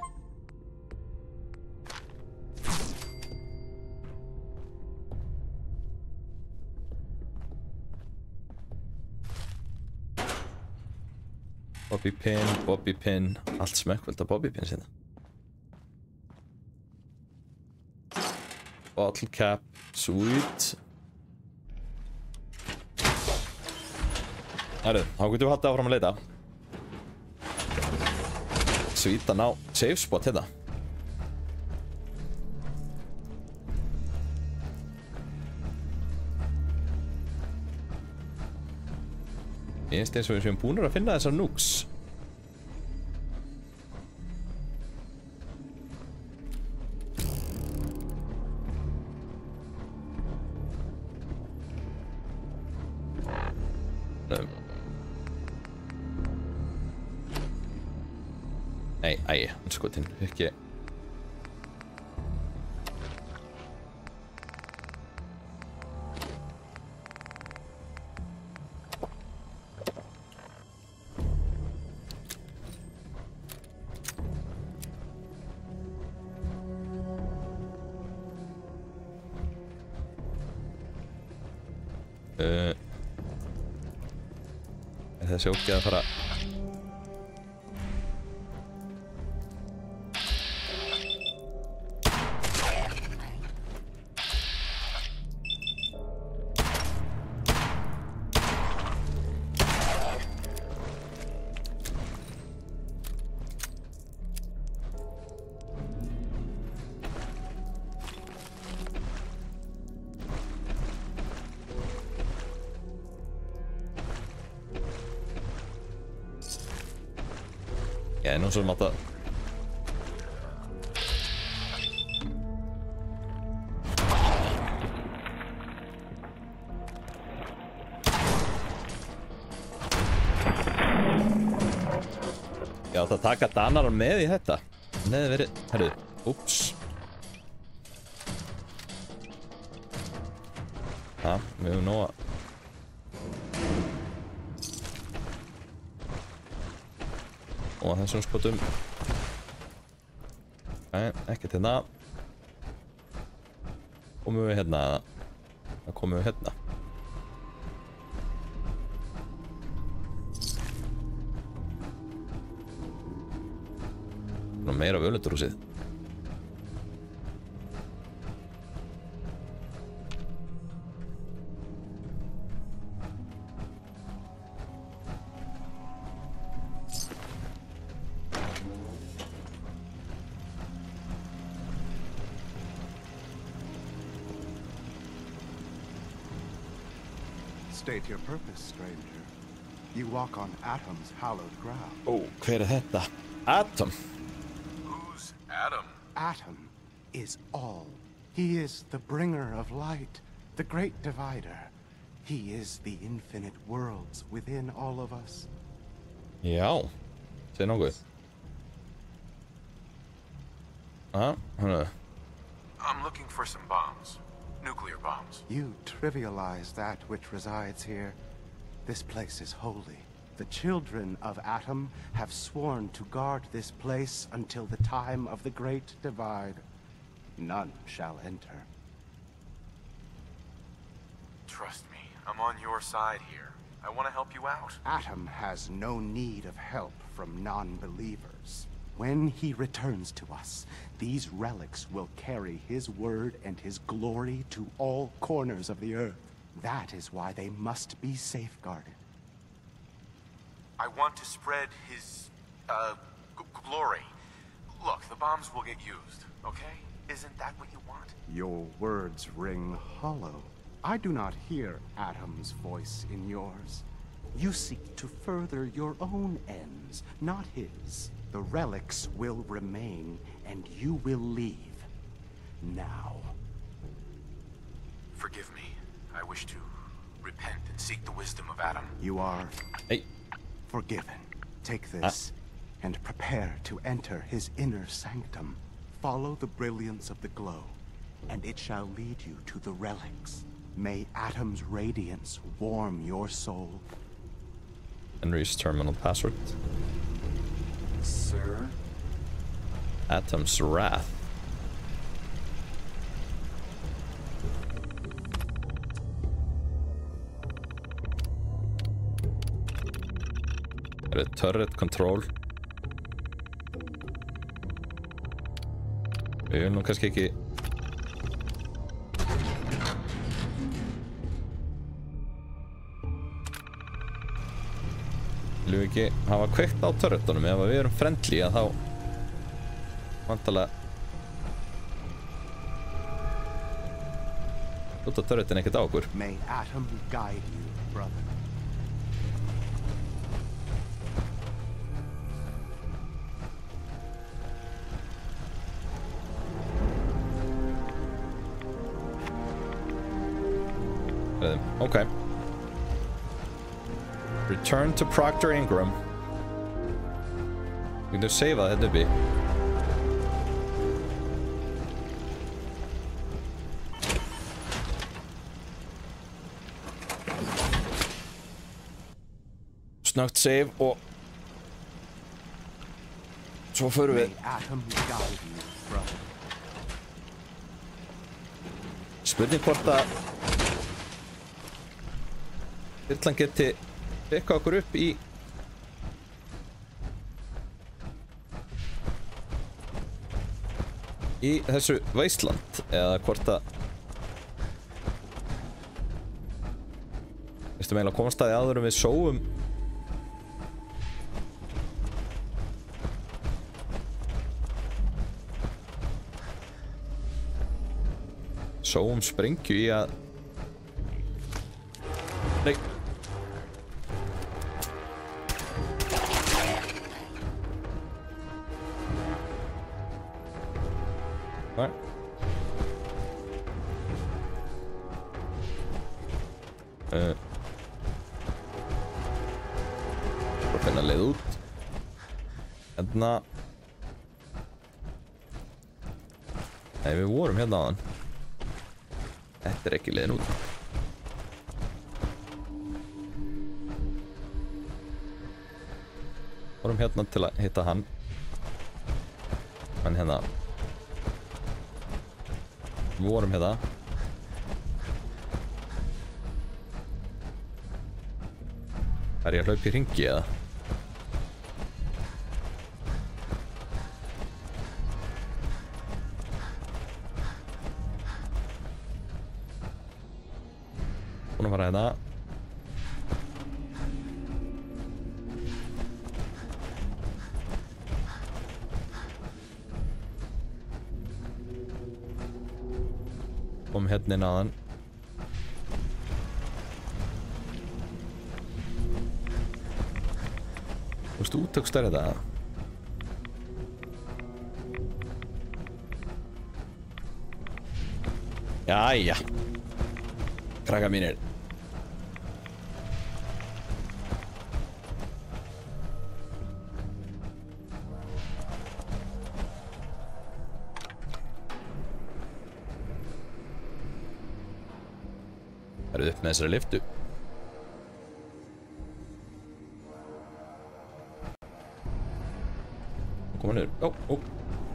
Bobby pin, allt smekkvöld af bobby pin sinna. Bottle cap, sweet. Herru, þá getum við haldið áfram að leita. Sweet að ná safe spot hérna. Ég finnst eins og við séum búnir að finna þessar núks. Nei, hann skotinn, ekki. þessi ógeð að fara Já, nú svo mátt að Já, það taka Danar með í þetta. Neði verið, herru, úps. Já, við höfum nóg að og þessum spotum. Nei, ekkert hérna. Komum við hérna. Það komum við hérna. Nú meira völundurhúsið. State your purpose, stranger. You walk on Atom's hallowed ground. Oh, hver þetta? Atom? Who's Atom? Atom is all. He is the bringer of light, the great divider. He is the infinite worlds within all of us. Já, segð nokkuð. I'm looking for some bombs. Nuclear bombs. You trivialize that which resides here. This place is holy. The children of Atom have sworn to guard this place until the time of the Great Divide. None shall enter. Trust me, I'm on your side here. I want to help you out. Atom has no need of help from non-believers. When he returns to us, these relics will carry his word and his glory to all corners of the earth. That is why they must be safeguarded. I want to spread his, glory. Look, the bombs will get used, okay? Isn't that what you want? Your words ring hollow. I do not hear Atom's voice in yours. You seek to further your own ends, not his. The relics will remain, and you will leave. Now. Forgive me. I wish to repent and seek the wisdom of Atom. You are forgiven. Take this and prepare to enter his inner sanctum. Follow the brilliance of the glow, and it shall lead you to the relics. May Atom's radiance warm your soul. Henry's terminal password. Sir? Atom's Wrath. Turret control. Við erum nú kannski ekki viljum við ekki hafa kveikt á turretunum ef við erum friendly að þá vantalega út á turretin ekkert á okkur. May Atom guide you, brother. Okay. Return to Proctor Ingram. Við getum safeað þetta uppi. Snögt save og svo förum við. Spurning hvort að þyrlan geti pikkað okkur upp í þessu Wasteland, eða hvort að veistu meila komast að því áður við sóum sprengju í að nei nei bara finna leið út hérna nei við vorum hérna áðan. Þetta ekki leiðin út. Vorum hérna til að hitta hann. En hérna. Vorum hérna. Er ég að hlaupa í hringi eða? Búin að fara hérna. Kom hérna inn aðan. Þú veist útökstar þetta? Jæja. Krakkar mínir. Það upp með þessari lyftu. Koma niður. Ó,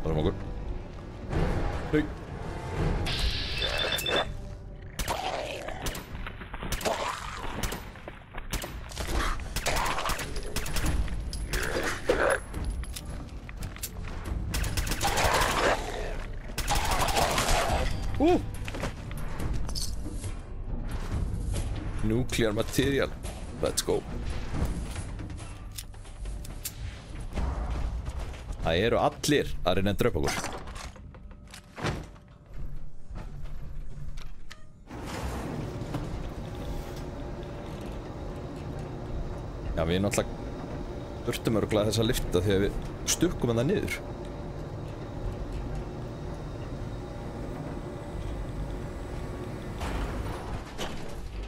það er okkur. Hei. Nuclear material. Let's go. Það eru allir að reyna að dröpa okkur. Já, við náttúrulega þurftum örugglega þessa lyfta þegar við stukkum það niður.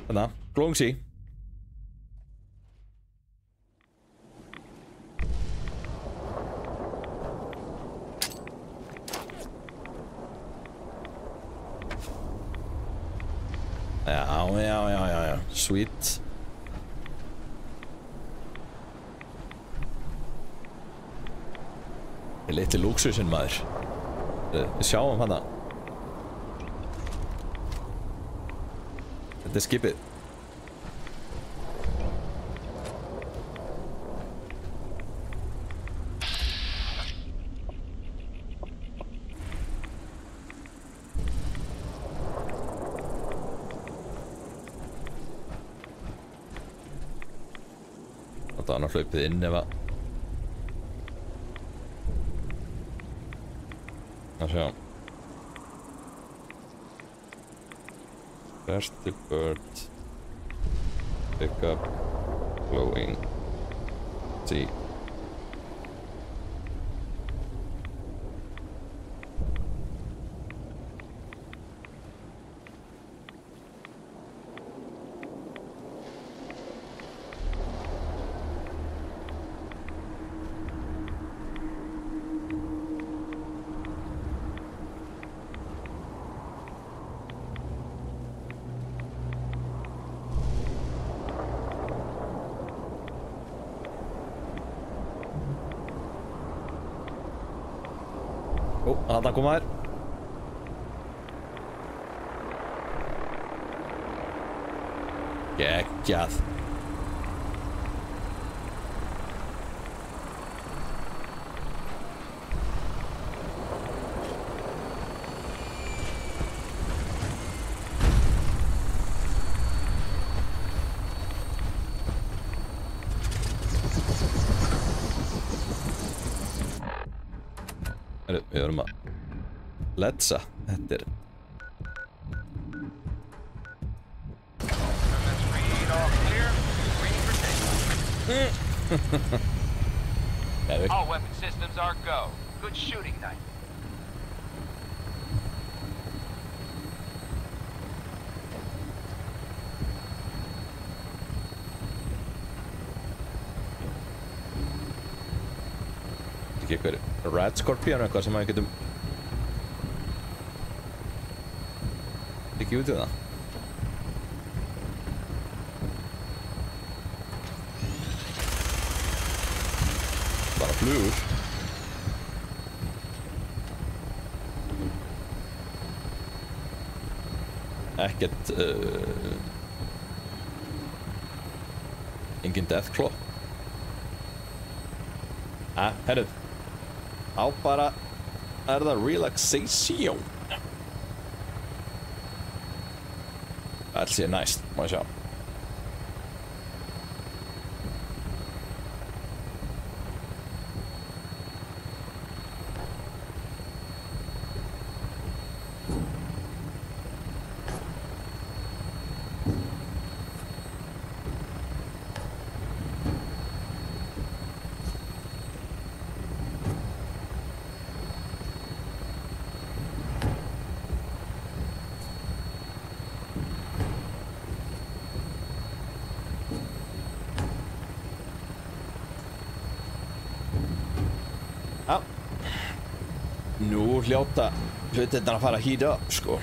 Þannig, glowing sea. Já, sweet. Það er litli lúksusinn maður. Við sjáum hana. Þetta er skipið. Þetta var hann að hlaupið inn ef að sjá. Thirsty bird. Pick up. Glowing sea. Þarna koma þær. Geggjað. Við erum að letsa. Þetta All weapon systems are go. Good shooting night. ekki eitthvað Red Scorpion eitthvað sem við getum ekki út í það. Bara flugur. Ekkert engin Deathclaw. Herrið. Á bara það relaxation. Það sé næst, má ég sjá. Nú hljóta hlutirnar að fara að heat up, sko.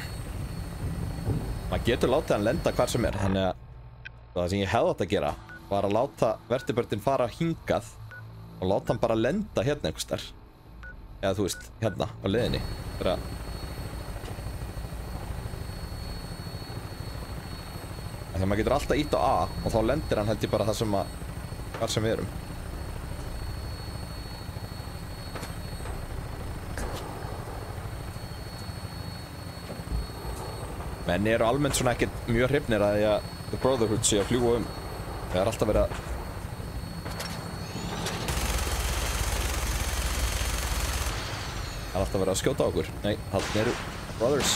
Maður getur látið hann lenda hvar sem þannig að það sem ég hefði átt að gera var að láta vertibörnin fara hingað og láta hann bara lenda hérna einhvers þar. Eða þú veist, hérna á leiðinni. Þegar maður getur alltaf ítt á A og þá lendir hann held ég bara það sem að hvar sem við erum. Menn eru almennt svona ekkert mjög hrifnir að því að The Brotherhood sé að fljúga Það er alltaf verið að skjóta á okkur. Nei, þarna eru Brothers.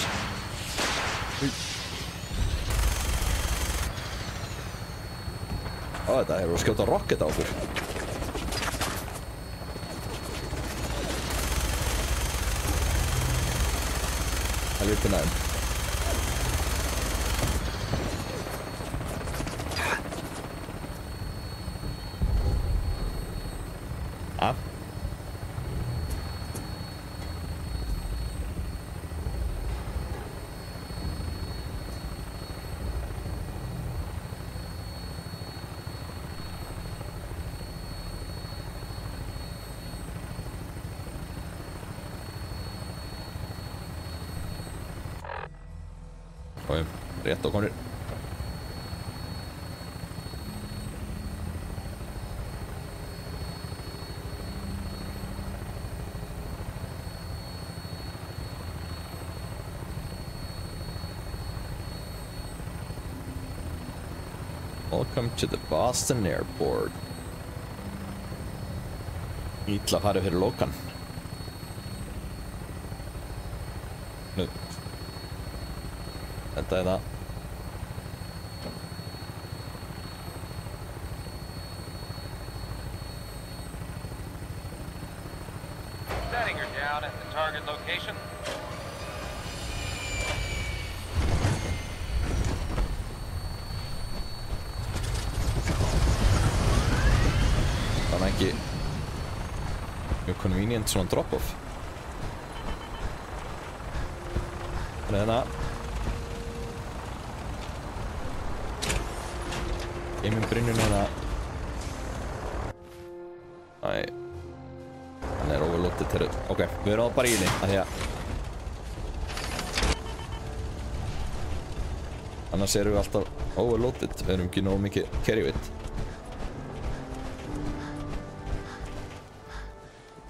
Ó, þetta eru að skjóta rocket á okkur. Það er lítið næðum. Rétt á konur. Welcome to the Boston Airport. Ítla farið fyrir lokan. Nú. Þetta það. Setting her down at the target location. Það ekki mjög convenient svona drop-off. Þannig Geimum Brynjun hérna. Æ. Hann overloaded til þetta. Ok, við erum bara í henni. Það því að Annars erum við alltaf overloaded. Við erum ekki nógu mikið carry weight.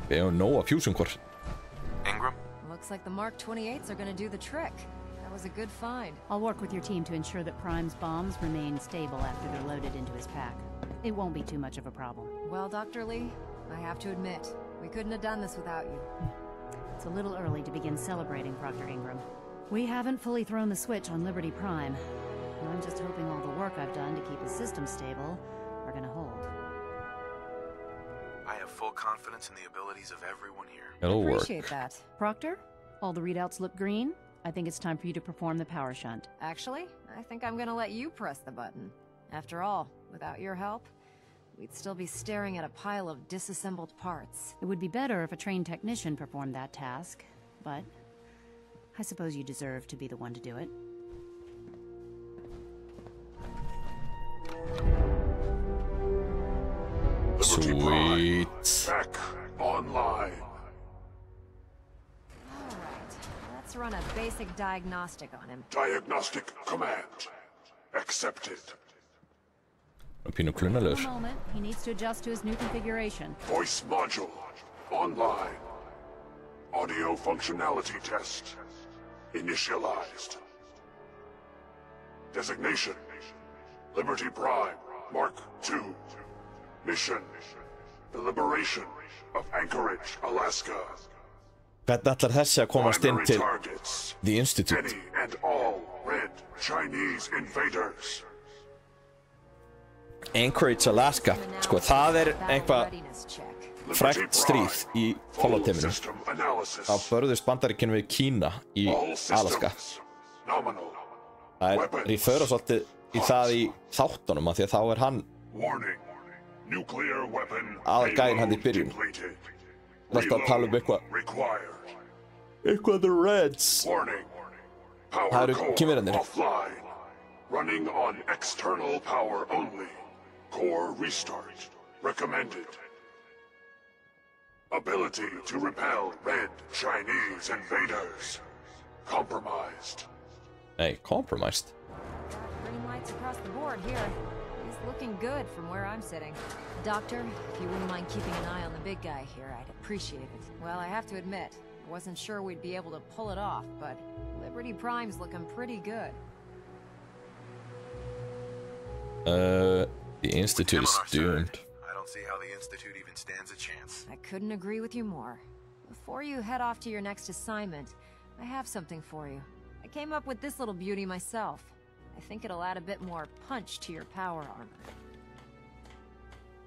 Við hefum nóga fusion core. Ingram? Looks like the Mark 28s are gonna do the trick. That was a good find. I'll work with your team to ensure that Prime's bombs remain stable after they're loaded into his pack. It won't be too much of a problem. Well, Dr. Lee, I have to admit, we couldn't have done this without you. It's a little early to begin celebrating, Proctor Ingram. We haven't fully thrown the switch on Liberty Prime. I'm just hoping all the work I've done to keep the system stable are gonna hold. I have full confidence in the abilities of everyone here. It'll work. Appreciate that. Proctor, all the readouts look green. I think it's time for you to perform the power shunt. Actually, I think I'm gonna let you press the button. After all, without your help, we'd still be staring at a pile of disassembled parts. It would be better if a trained technician performed that task, but I suppose you deserve to be the one to do it. Sweet. Back online. Alright, let's run a basic diagnostic on him. Diagnostic command. Accepted. Pínu klunnalegur. For a moment, he needs to adjust to his new configuration. Voice module. Online. Audio functionality test. Initialized. Designation. Liberty Prime. Mark II. Mission. The liberation of Anchorage, Alaska. Hvernig ætlar þessi að komast inn til The Institute? Any and all red Chinese invaders. Anchorage, Alaska. Sko, það eitthvað frægt stríð í Fallout-heiminu. Það börðust Bandaríkjunum við Kína í Alaska. Það referra svolítið í það í þáttunum, af því að þá hann aðalgæinn hann í byrjun. Það er alltaf að tala eitthvað the Reds. Það eru kynverjarnir. Running on external power only. Core restart. Recommended. Ability to repel red Chinese invaders. Compromised. Hey, compromised. Green lights across the board here. He's looking good from where I'm sitting. Doctor, if you wouldn't mind keeping an eye on the big guy here, I'd appreciate it. Well, I have to admit, I wasn't sure we'd be able to pull it off, but Liberty Prime's looking pretty good. The Institute is doomed. I don't see how the Institute even stands a chance. I couldn't agree with you more. Before you head off to your next assignment, I have something for you. I came up with this little beauty myself. I think it'll add a bit more punch to your power armor.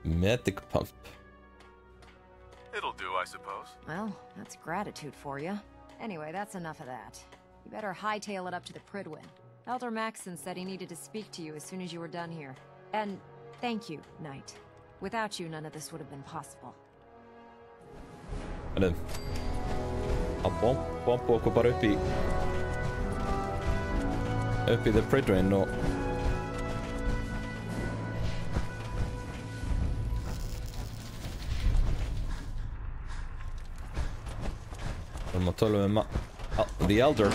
Medic pump. It'll do, I suppose. Well, that's gratitude for you. Anyway, that's enough of that. You better hightail it up to the Pridwin. Elder Maxson said he needed to speak to you as soon as you were done here. And thank you, Knight. Without you, none of this would have been possible. Hann bomba okkur bara upp í The Pridwin og við erum að tala The Elder.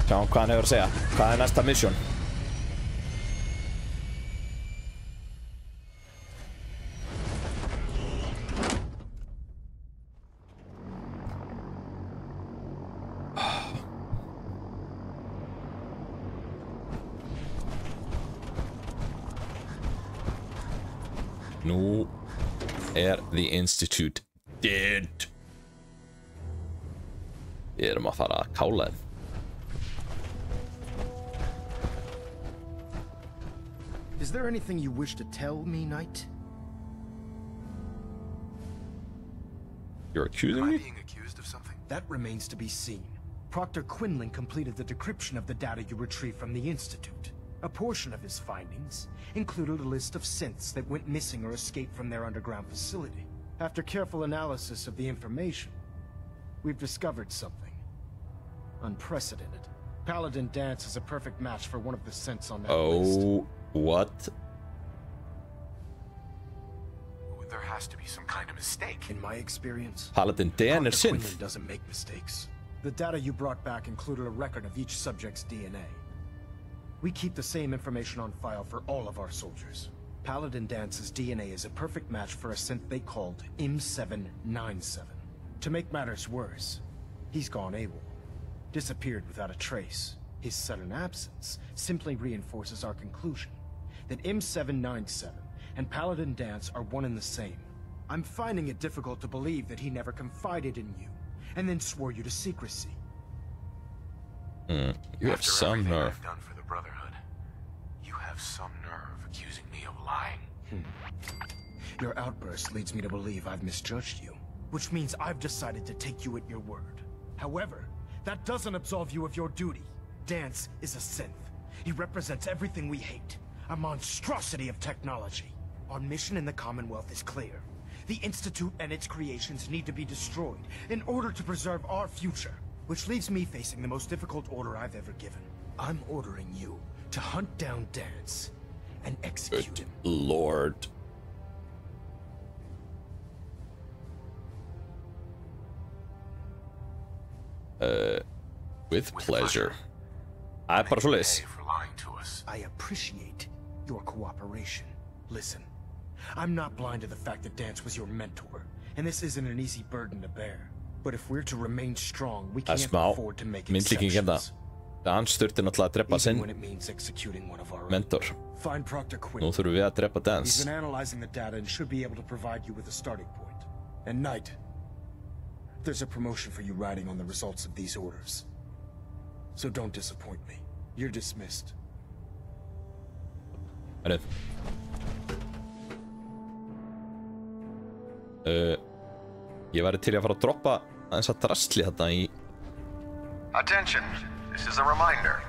Sjáum hvað hann hefur að segja. Hvað næsta mission? Nú The Institute dead. Við erum að fara að kála þeim. Is there anything you wish to tell me, Knight? You're accusing me? Am I being accused of something? That remains to be seen. Proctor Quinlan completed the decryption of the data you retrieved from the Institute. A portion of his findings included a list of synths that went missing or escaped from their underground facility. After careful analysis of the information, we've discovered something unprecedented. Paladin Danse is a perfect match for one of the synths on that list. Oh, what? There has to be some kind of mistake. In my experience, Paladin Danse er Quinlan synth. doesn't make mistakes. The data you brought back included a record of each subject's DNA. We keep the same information on file for all of our soldiers. Paladin Dance's DNA is a perfect match for a synth they called M797. To make matters worse, he's gone AWOL. Disappeared without a trace. His sudden absence simply reinforces our conclusion that M797 and Paladin Dance are one and the same. I'm finding it difficult to believe that he never confided in you, and then swore you to secrecy. You have some nerve. I've done for the Brotherhood, you have some nerve accusing me of lying. Your outburst leads me to believe I've misjudged you, which means I've decided to take you at your word. However, that doesn't absolve you of your duty. Dance is a synth. He represents everything we hate, a monstrosity of technology. Our mission in the Commonwealth is clear. The Institute and its creations need to be destroyed in order to preserve our future, which leaves me facing the most difficult order I've ever given. I'm ordering you to hunt down Dance and execute him. Lord. With pleasure. Það bara svo leys. I appreciate your cooperation. Listen, I'm not blind to the fact that Dance was your mentor, and this isn't an easy burden to bear. But if we're to remain strong, we can't afford to make exceptions. Dans þurfti náttúrulega að drepa sinn mentor. Nú þurfum við að drepa Dance. He's been analyzing the data and should be able to provide you with a starting point. And Knight, there's a promotion for you riding on the results of these orders. So don't disappoint me. You're dismissed. Ég væri til að fara að droppa aðeins að drastli þetta í. Attention, this is a reminder.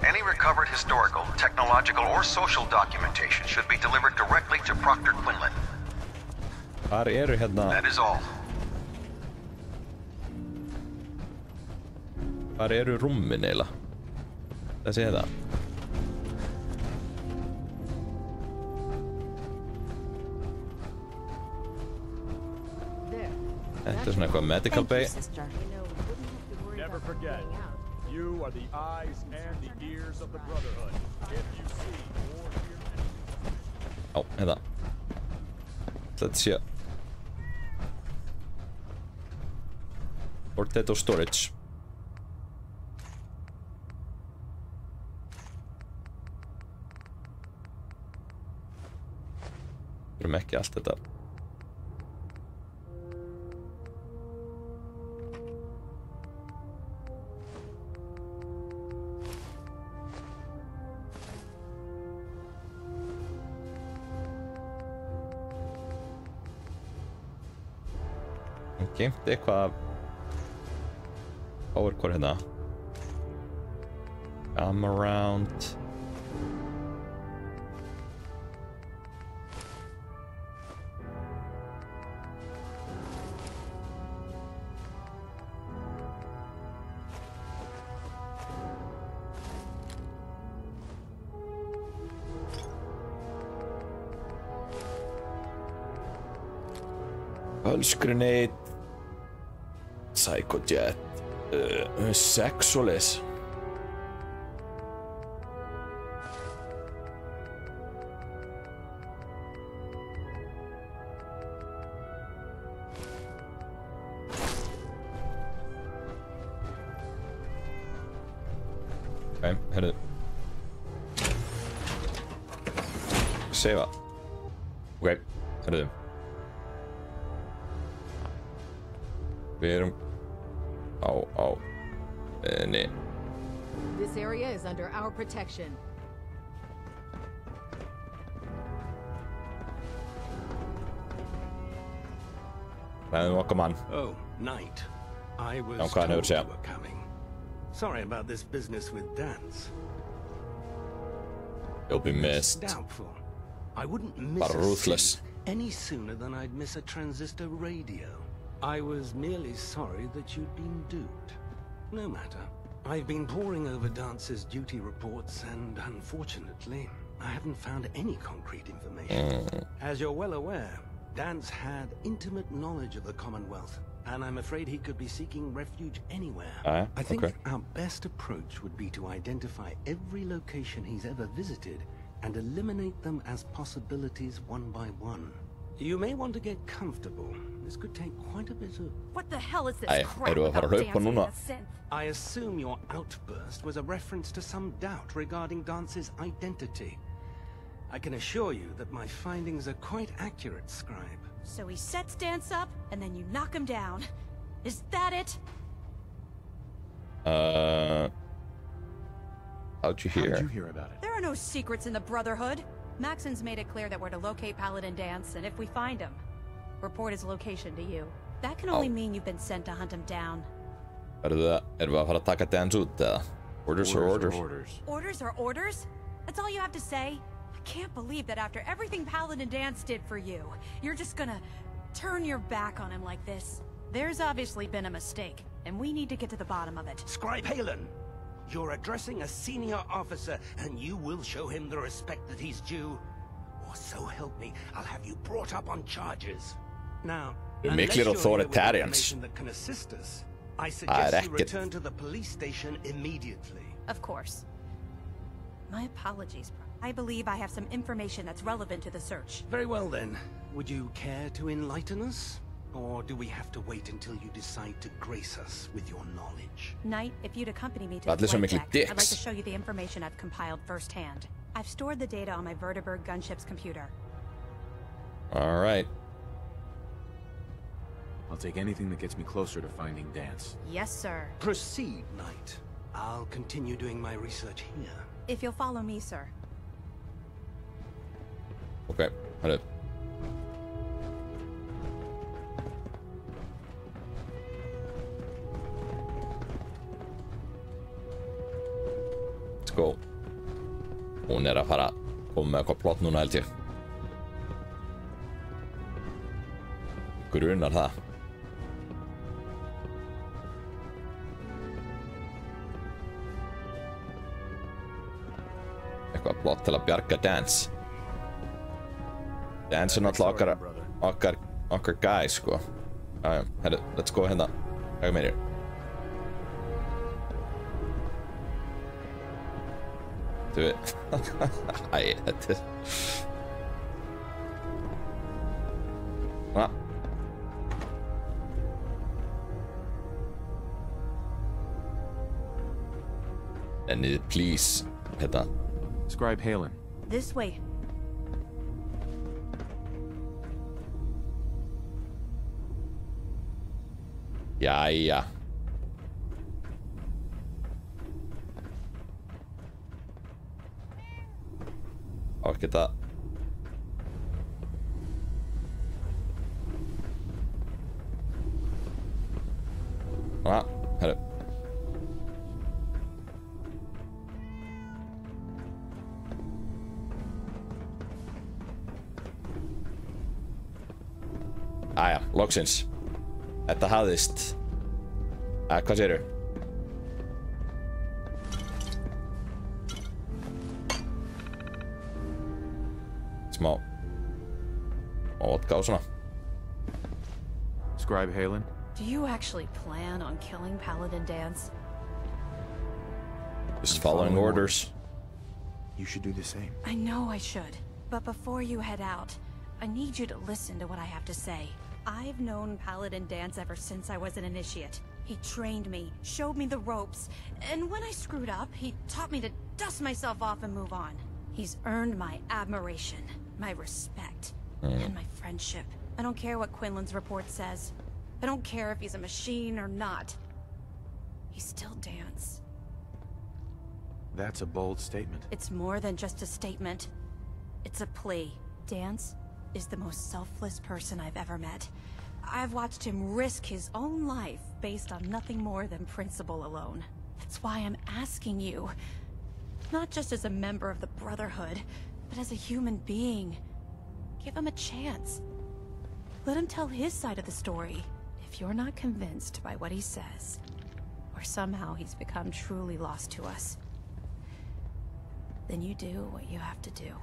Any recovered historical, technological, or social documentation should be delivered directly to Proctor Quinlan. Hvar eru hérna? That is all. Hvar eru rúmin eiginlega? Þessi hérna. Þetta svona eitthvað medical bay. Never forget, you are the eyes and the ears of the Brotherhood. If you see or hear anything. Á, hérna. Let's see. Potato storage. Þurfum ekki allt þetta. Geimt eitthvað powercore hérna. Come around. Pulse grenade. Psychojet. Sexualis. Ok, herðu. Seifa. Ok, herðu. Við erum nei. This area is under our protection. Come on. Oh, Knight. I was told you were coming. Sorry about this business with Dance. You'll be missed. Doubtful. I wouldn't miss But ruthless. any sooner than I'd miss a transistor radio. I was merely sorry that you'd been duped. No matter. I've been poring over Dance's duty reports and, unfortunately, I haven't found any concrete information. As you're well aware, Dance had intimate knowledge of the Commonwealth, and I'm afraid he could be seeking refuge anywhere. I think our best approach would be to identify every location he's ever visited and eliminate them as possibilities one by one. You may want to get comfortable. This could take quite a bit of... What the hell is this Nej, crap är du about för hög på dancing någon? in a synth? I assume your outburst was a reference to some doubt regarding Dance's identity. I can assure you that my findings are quite accurate, Scribe. So he sets Dance up, and then you knock him down. Is that it? How'd you hear? How did you hear about it? There are no secrets in the Brotherhood. Maxon's made it clear that we're to locate Paladin Dance, and if we find him, report his location to you. That can only mean you've been sent to hunt him down. Är du bara för att tacka Dance ut där? Orders are orders. Orders are orders? That's all you have to say? I can't believe that after everything Paladin Dance did for you, you're just gonna turn your back on him like this. There's obviously been a mistake, and we need to get to the bottom of it. Scribe Halen, you're addressing a senior officer, and you will show him the respect that he's due. Or so help me, I'll have you brought up on charges. Now, Make little authoritarians. that can assist us, I suggest you return to the police station immediately. Of course. My apologies. I believe I have some information that's relevant to the search. Very well then. Would you care to enlighten us? Or do we have to wait until you decide to grace us with your knowledge? Knight, if you'd accompany me to Att the liksom flight mycket deck, I'd like to dicks. show you the information I've compiled firsthand. I've stored the data on my Vertibird gunship's computer. All right. I'll take anything that gets me closer to finding Dance. Yes, sir. Proceed, Knight. I'll continue doing my research here. If you'll follow me, sir. Okej, hörru. Let's go. Mun erä para kommer kopplat någon hela tiden. Grunar här. Eitthvað plott til að bjarga Dance. Dance er náttúrulega okkar guy, sko. Jæja, herru, let's go hérna. Hægum með þér. Du vet. Æ, þetta er... Ja. And please, hérna. Scribe Halen. This way. Jæja. Á ekki þetta. Herru. Æja, loksins. Þetta hafðist. Hvað segirðu? Smá vodka og svona. Scribe Halen. Do you actually plan on killing Paladin Dance? Just following orders. You should do the same. I know I should. But before you head out, I need you to listen to what I have to say. I've known Paladin Dance ever since I was an initiate. He trained me, showed me the ropes, and when I screwed up, he taught me to dust myself off and move on. He's earned my admiration, my respect, and my friendship. I don't care what Quinlan's report says. I don't care if he's a machine or not. He's still Dance. That's a bold statement. It's more than just a statement. It's a plea. Dance is the most selfless person I've ever met. I've watched him risk his own life based on nothing more than principle alone. That's why I'm asking you, not just as a member of the Brotherhood, but as a human being. Give him a chance. Let him tell his side of the story. If you're not convinced by what he says, or somehow he's become truly lost to us, then you do what you have to do.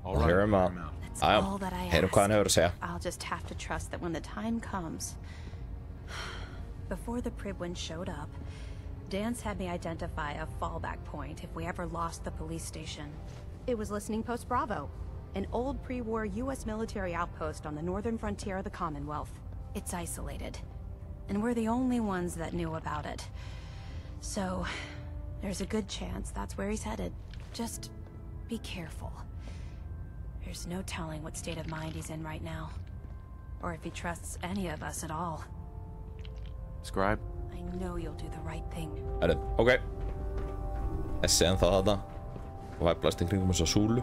Hear him out. all that I Heyrum hvað hann hefur að segja. I'll just have to trust that when the time comes. Before the Prydwen showed up, Dance had me identify a fallback point if we ever lost the police station. It was Listening Post Bravo, an old pre-war US military outpost on the northern frontier of the Commonwealth. It's isolated, and we're the only ones that knew about it. So, there's a good chance that's where he's headed. Just be careful. There's no telling what state of mind he's in right now, or if he trusts any of us at all. Scribe? I know you'll do the right thing. Ok. Þessi ennþá þarna. Og væflast í kringum þessa súlu.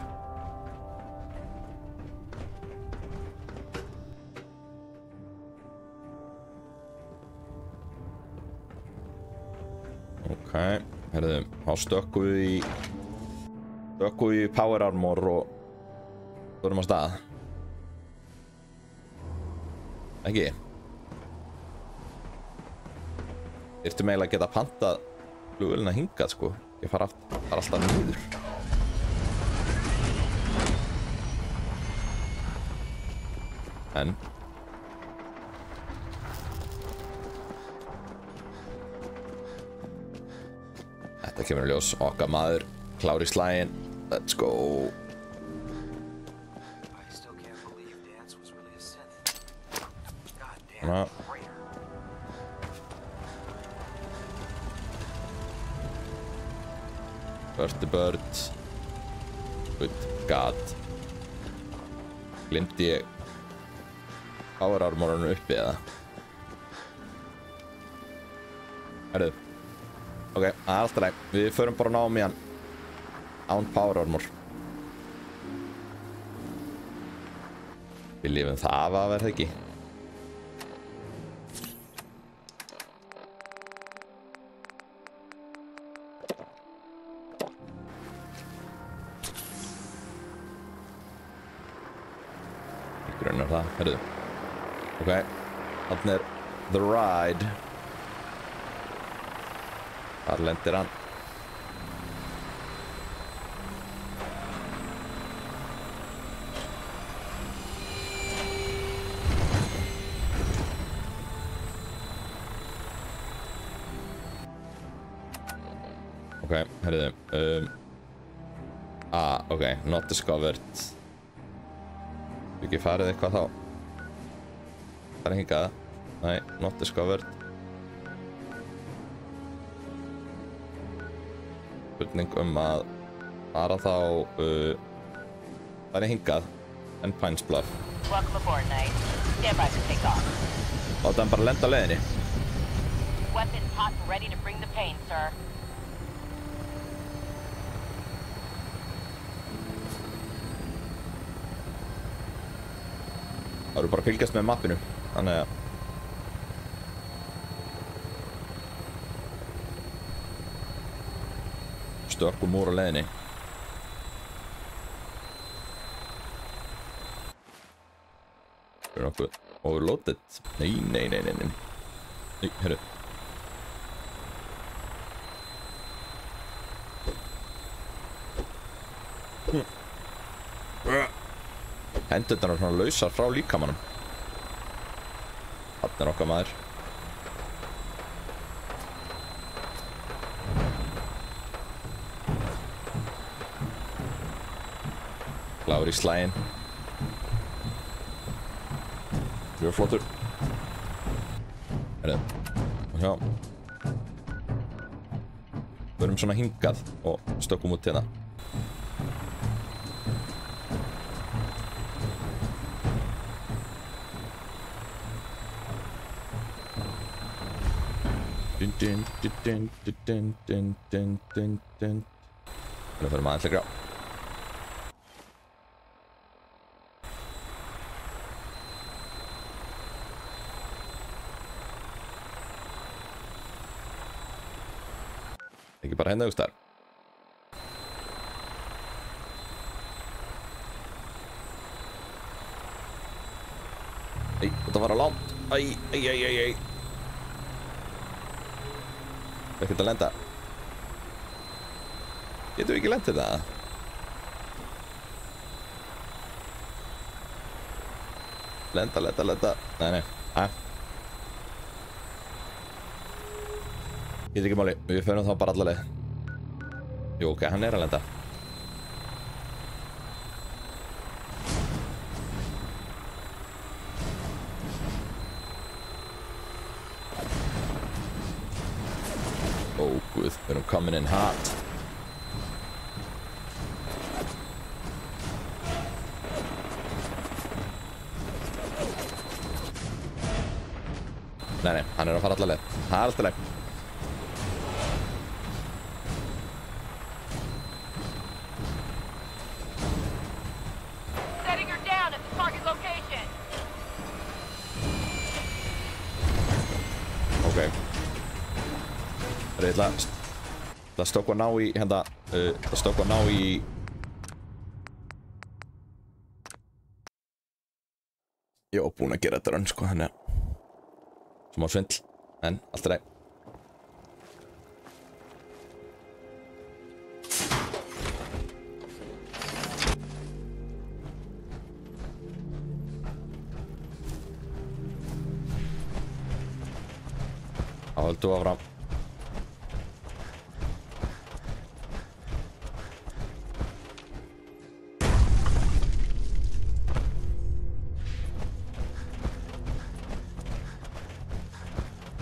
Ok, herðu, þá stökkum við í power armor og förum á stað. Ekki? Þyrftum eiginlega að geta pantað flugvélina hingað, sko. Ég fara alltaf niður. En þetta kemur í ljós. Okkar maður klár í slaginn. Let's go. Svona. Bird. Good god. Glimti ég power armorinu uppi eða? Herðu. Ok, það er alltaf leið. Við förum bara að ná í hann án power armor. Við lifum það að verða ekki. Grunnar það, herðu. Ok, þarna er The Ride. Þar lendir hann. Ok, herðu. Ok, not discovered. Ekki farið eitthvað þá. Það er hingað. Nei, not discovered. Spurning að fara þá það er hingað en Pines Bluff. Welcome aboard, Knight. Stand by to take off. Láta hann bara lenda á leiðinni. Weapons hot and ready to bring the pain, sir. Það eru bara að fylgjast með mappinu, þannig að stökkum úr á leiðinni. Það er nokkuð overloaded. Nei, herru. Hendurnar eru svona lausar frá líkamannum. Þarna er okkar maður. Klár í slaginn. Mjög flottur. Herðu. Og hjá. Við erum svona hingað og stökkum út hérna. Þannig fyrir maður aðeins lengra. Ekki bara hérna august þar. Ei, þetta var á langt. Ei. Ekkert að lenda. Getum við ekki lendið það? Lenda. Nei. Ég ekki máli, við förum þá bara alla leið. Jú, ok, hann að lenda. Ó, guð, við erum coming in hot. Nei, hann að fara alla leið. Það alltaf leið. Setting her down at the target location. Ok. Það stókva ná í hérna, það stókva ná í ég var búinn að gera þetta raun sko, þannig að smá svindl, en allt leið. Þá höldum við áfram.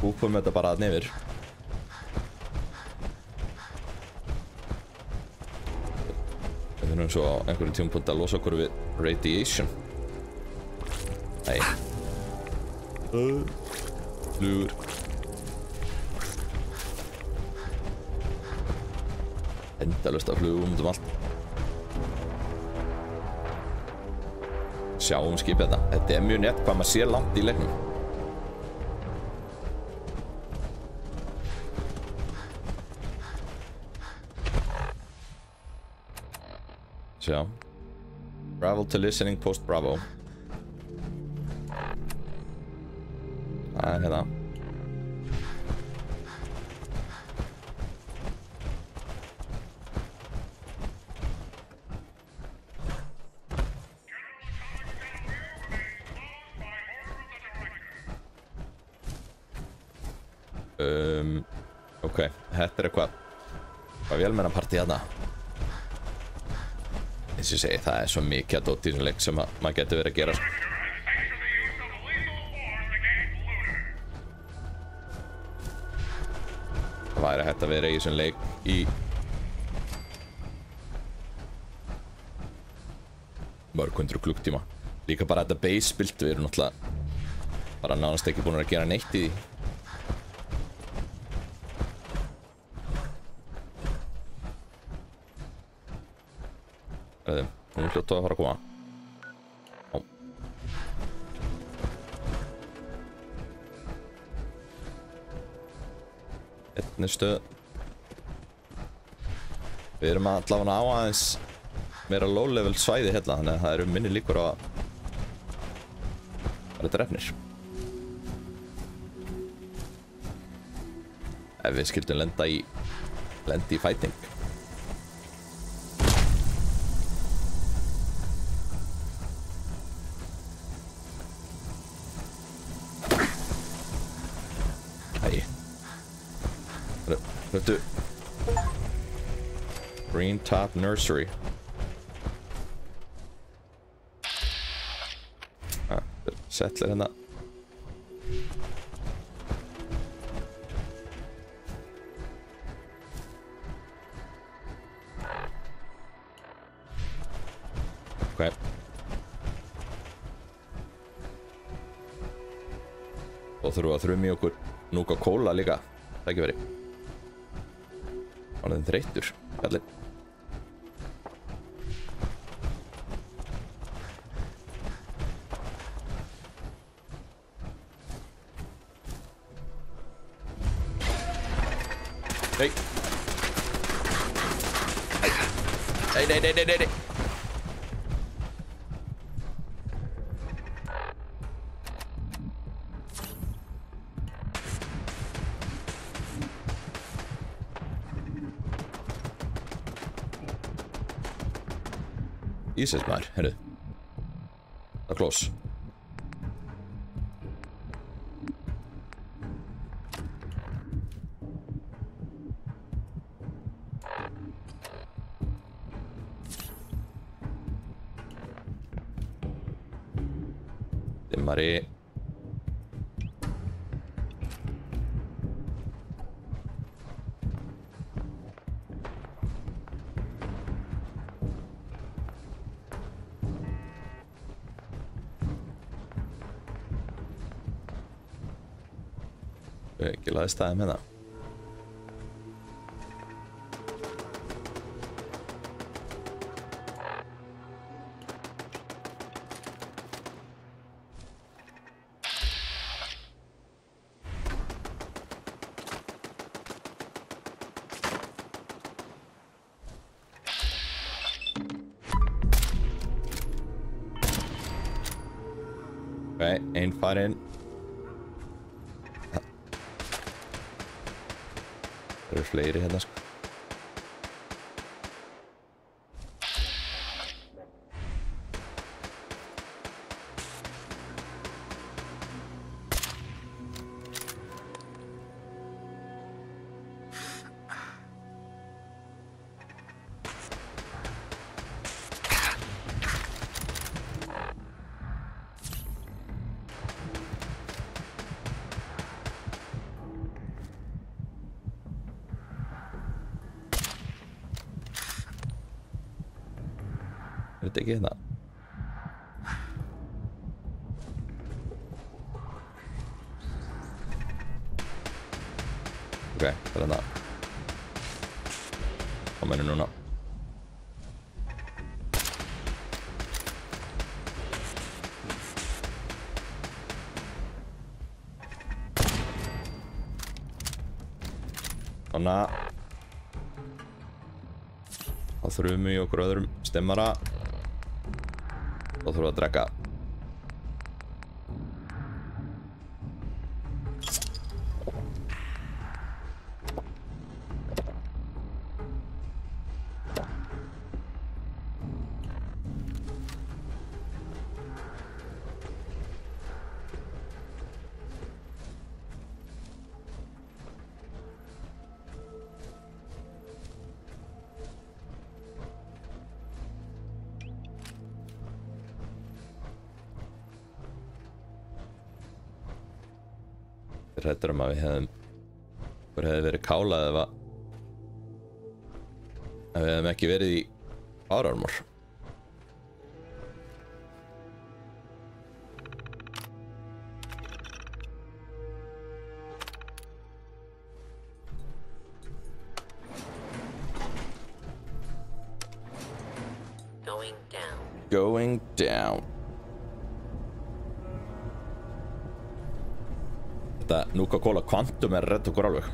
Húpum þetta bara að nefnir. Við þurfum svo á einhverjum tímapunkti að losa okkur við radiation. Nei. Flugur. Endalaust af flugum allt. Sjáum skipið þetta. Þetta er mjög nett hvað maður sér langt í leiknum. Sjá. Travel to listening post Bravo. Það er hérna. Ok, þetta er eitthvað vélmennapartí hérna. Eins og ég segi, það er svo mikið að dót í þessum leik sem maður getur verið að gera. Það væri hægt að vera í þessum leik í mörg hundruð klukktíma. Líka bara þetta base build, við erum náttúrulega bara nánast ekki búin að gera neitt í því. Hún er hljótt að fara að koma. Ó. Einn er stöð. Við erum allavega á aðeins meira low level svæði hérna, þannig að það eru minni líkur á að þetta drefnir. Ef við skildum lenda í fighting. Hlutu Green Top Nursery. Settler hérna. Ok. Og þurfum að þrumi okkur núka kóla líka. Það ekki verið. Hann er þreyttur, kallinn. Nei. Nei. Jesus maður, heyrðu. Það er close. Summary. Ekki laði staðið með það. Ok, einn farinn. Það eru fleiri hérna sko. Er þetta ekki hérna? Ok, það er hérna. Kom henni núna. Þannig að þá þurfum við í okkur öðrum stemmara. Þá þurfum við að drekka. Hræddur að við hefði verið kálað ef við hefðum ekki verið í árarmor. Going down. Þetta Nuka-Cola Quantum redd okkur alveg.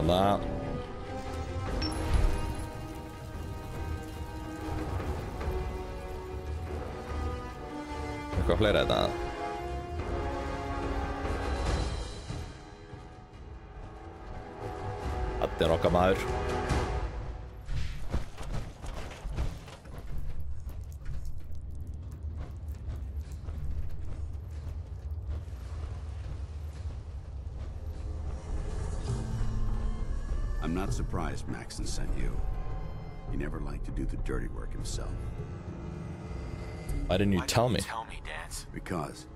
Alla. Eitthvað fleira þetta. Þetta er okkar maður. I'm not surprised Maxson sent you. He never liked to do the dirty work himself. Why didn't you tell me? Tell me, Dance. Because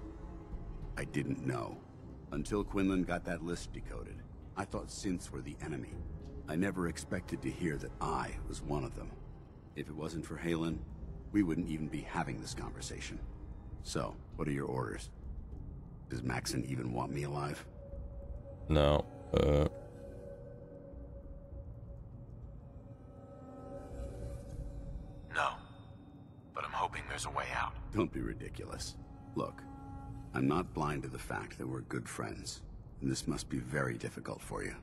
I didn't know. Until Quinlan got that list decoded, I thought synths were the enemy. I never expected to hear that I was one of them. If it wasn't for Halen, we wouldn't even be having this conversation. So, what are your orders? Does Maxson even want me alive? No. No. But Don't be ridiculous. Look, I'm not blind to the fact that we're good friends, and this must be very difficult for you.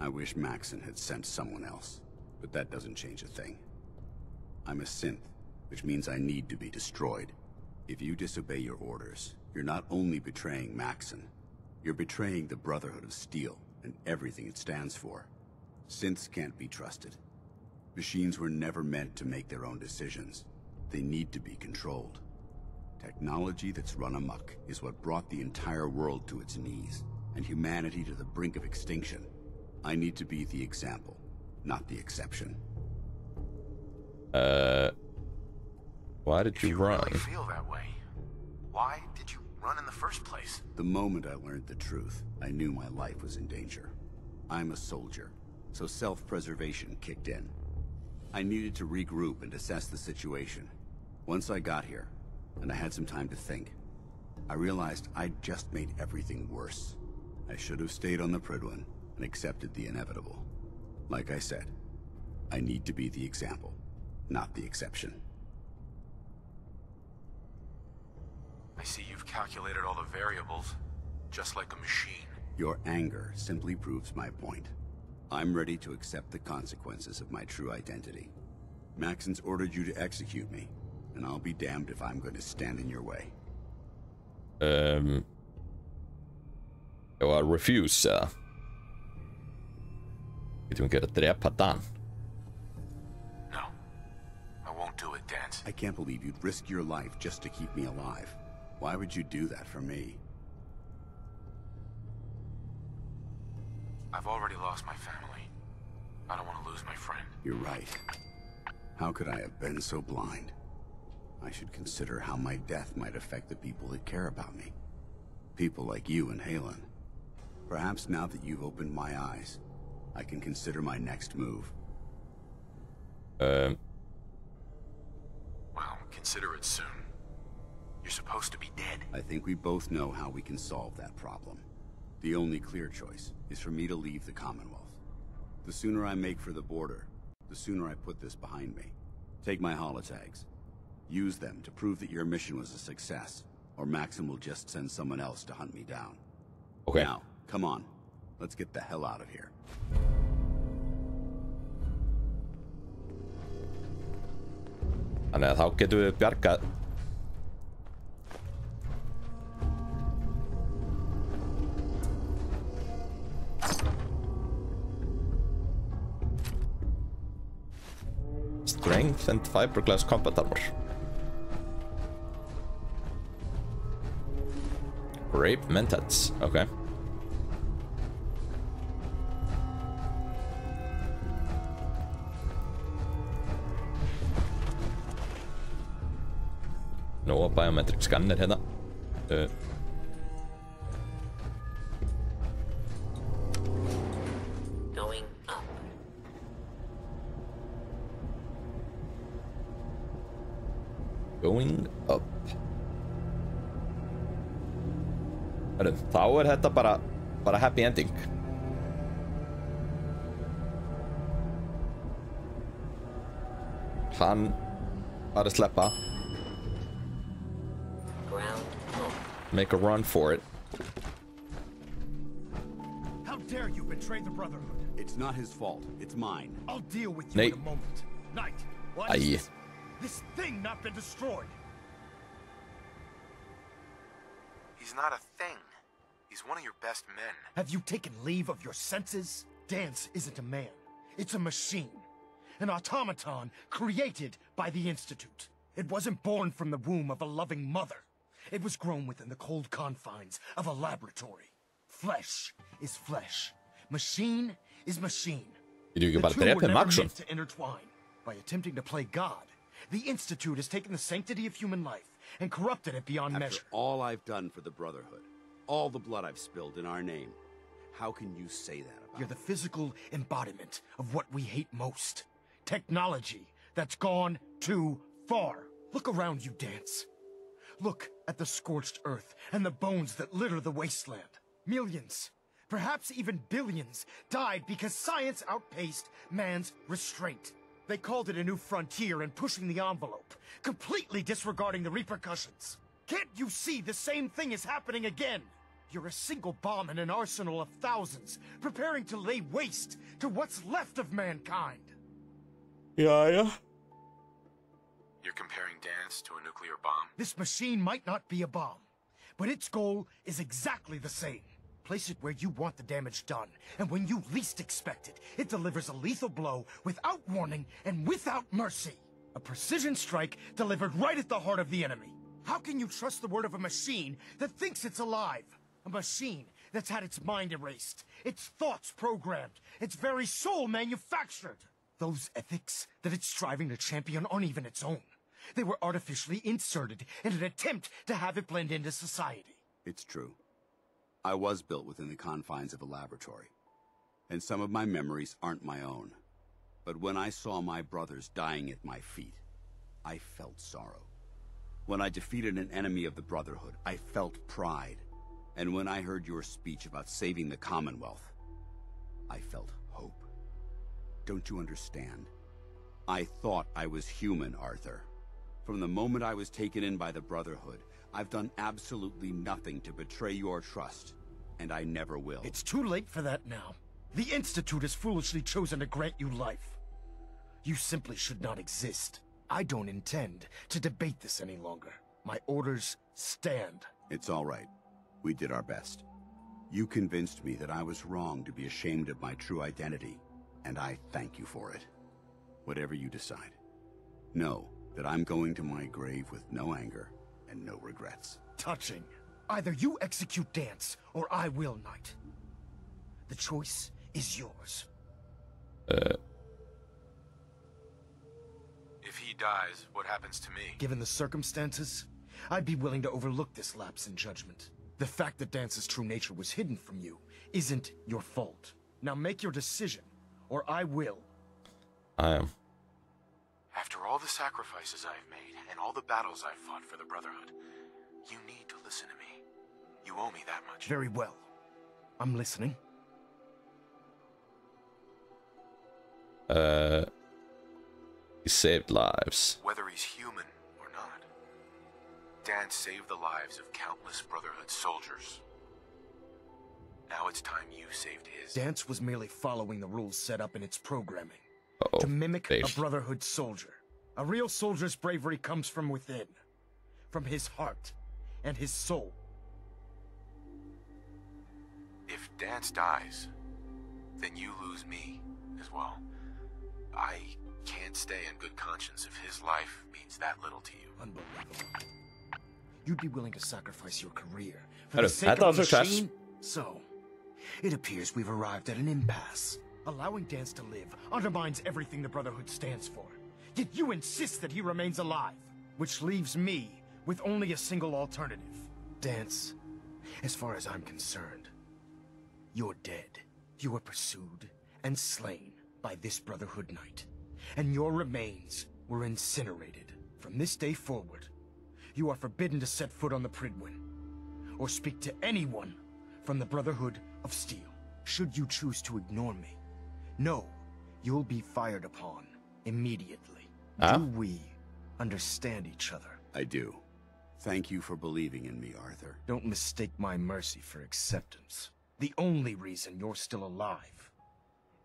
I wish Maxon had sent someone else, but that doesn't change a thing. I'm a synth, which means I need to be destroyed. If you disobey your orders, you're not only betraying Maxon, you're betraying the Brotherhood of Steel and everything it stands for. Synths can't be trusted. Machines were never meant to make their own decisions. They need to be controlled. Technology that's run amok is what brought the entire world to its knees, and humanity to the brink of extinction. I need to be the example, not the exception. Why did you run? Really feel that way? Why did you run in the first place? The moment I learned the truth, I knew my life was in danger. I'm a soldier, so self-preservation kicked in. I needed to regroup and assess the situation. Once I got here, and I had some time to think, I realized I'd just made everything worse. I should have stayed on the Prydwen and accepted the inevitable. Like I said, I need to be the example, not the exception. I see you've calculated all the variables, just like a machine. Your anger simply proves my point. I'm ready to accept the consequences of my true identity. Maxon's ordered you to execute me, and I'll be damned if I'm going to stand in your way. I refuse, sir. Vill du drepa Dan? No, I won't do it, Danse. I can't believe you'd risk your life just to keep me alive. Why would you do that for me? I've already lost my family. I don't want to lose my friend. You're right. How could I have been so blind? I should consider how my death might affect the people that care about me. People like you and Haylen. Perhaps now that you've opened my eyes, I can consider my next move. Well, consider it soon. You're supposed to be dead. I think we both know how we can solve that problem. The only clear choice is for me to leave the Commonwealth. The sooner I make for the border, the sooner I put this behind me. Take my holotags. Use them to prove that your mission was a success, or Maxon will just send someone else to hunt me down. Okay. Now, come on. Let's get the hell out of here. Þannig að þá getum við bjargað Strength and fiberglass combat armor. Rape mentats. Okay. No biometric scanner hérna. Going up. Going up. Þá þetta bara happy ending. Hann bara sleppa. Make a run for it. How dare you betray the Brotherhood? It's not his fault. It's mine. I'll deal with you in a moment. Knight, why has this thing not been destroyed? He's not a thing. He's one of your best men. Have you taken leave of your senses? Danse isn't a man. It's a machine. An automaton created by the Institute. It wasn't born from the womb of a loving mother. It was grown within the cold confines of a laboratory. Flesh is flesh. Machine is machine. The two were never meant to intertwine. By attempting to play God, the Institute has taken the sanctity of human life and corrupted it beyond measure. After all I've done for the Brotherhood, all the blood I've spilled in our name, how can you say that about You're the physical embodiment of what we hate most. Technology that's gone too far. Look around you, Danse. Look at the scorched earth and the bones that litter the wasteland. Millions, perhaps even billions, died because science outpaced man's restraint. They called it a new frontier and pushing the envelope, completely disregarding the repercussions. Can't you see the same thing is happening again? You're a single bomb in an arsenal of thousands, preparing to lay waste to what's left of mankind. Yeah. You're comparing Dance to a nuclear bomb? This machine might not be a bomb, but its goal is exactly the same. Place it where you want the damage done, and when you least expect it, it delivers a lethal blow without warning and without mercy. A precision strike delivered right at the heart of the enemy. How can you trust the word of a machine that thinks it's alive? A machine that's had its mind erased, its thoughts programmed, its very soul manufactured. Those ethics that it's striving to champion aren't even its own. They were artificially inserted in an attempt to have it blend into society. It's true. I was built within the confines of a laboratory, and some of my memories aren't my own. But when I saw my brothers dying at my feet, I felt sorrow. When I defeated an enemy of the Brotherhood, I felt pride. And when I heard your speech about saving the Commonwealth, I felt hope. Don't you understand? I thought I was human, Arthur. From the moment I was taken in by the Brotherhood, I've done absolutely nothing to betray your trust, and I never will. It's too late for that now. The Institute has foolishly chosen to grant you life. You simply should not exist. I don't intend to debate this any longer. My orders stand. It's all right. We did our best. You convinced me that I was wrong to be ashamed of my true identity, and I thank you for it. Whatever you decide, know that I'm going to my grave with no anger and no regrets. Touching. Either you execute Dance, or I will, Knight. The choice is yours. If he dies, what happens to me? Given the circumstances, I'd be willing to overlook this lapse in judgment. The fact that Dance's true nature was hidden from you isn't your fault. Now make your decision, or I will. I am. After all the sacrifices I've made, and all the battles I've fought for the Brotherhood, you need to listen to me. You owe me that much. Very well. I'm listening. He saved lives. Whether he's human or not, Dance saved the lives of countless Brotherhood soldiers. Now it's time you saved his. Dance was merely following the rules set up in its programming. To mimic a Brotherhood soldier. A real soldier's bravery comes from within. From his heart and his soul. If Dance dies, then you lose me as well. I can't stay in good conscience if his life means that little to you. Unbelievable. You'd be willing to sacrifice your career for the sake of a machine? So, it appears we've arrived at an impasse. Allowing Dance to live undermines everything the Brotherhood stands for. Yet you insist that he remains alive, which leaves me with only a single alternative. Dance, as far as I'm concerned, you're dead. You were pursued and slain by this Brotherhood Knight, and your remains were incinerated. From this day forward, you are forbidden to set foot on the Prydwen, or speak to anyone from the Brotherhood of Steel. Should you choose to ignore me, know you'll be fired upon immediately. Do we understand each other? I do. Thank you for believing in me, Arthur. Don't mistake my mercy for acceptance. The only reason you're still alive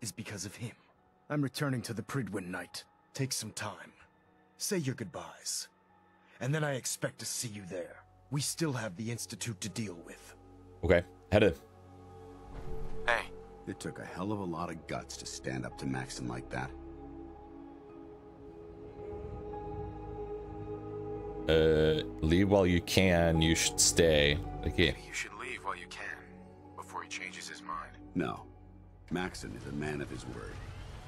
is because of him. I'm returning to the Prydwen, Knight. Take some time. Say your goodbyes. And then I expect to see you there. We still have the Institute to deal with. Okay, headed. Hey. It took a hell of a lot of guts to stand up to Maxim like that. Leave while you can. You should stay. Okay. You should leave while you can, before he changes his mind. No. Maxim is a man of his word.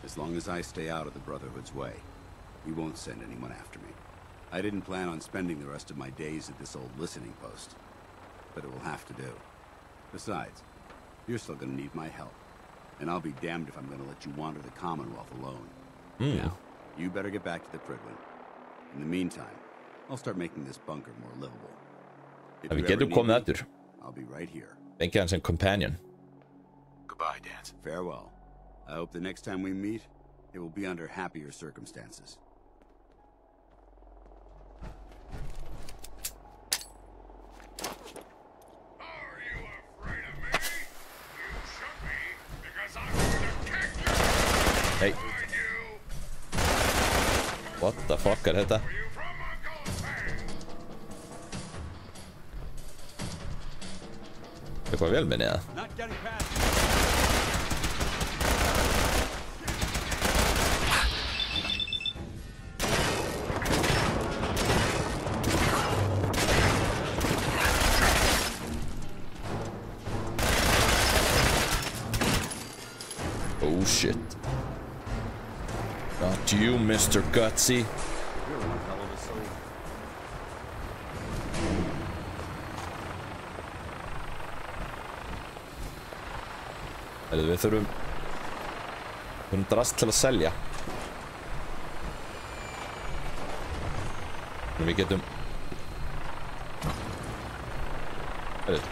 As long as I stay out of the Brotherhood's way, he won't send anyone after me. I didn't plan on spending the rest of my days at this old listening post, but it will have to do. Besides, you're still gonna need my help, and I'll be damned if I'm gonna let you wander the Commonwealth alone. Now, you better get back to the Prydwen. In the meantime, I'll start making this bunker more livable. If you ever need me, I'll be right here. Tänker han sin companion. Goodbye, Dance. Farewell. I hope the next time we meet, It will be under happier circumstances. Hey. What the fuck þetta? Eitthvað vélmenni eða? Oh shit. Not you, Mr. Gutsy. Við þurfum drast til að selja. Við getum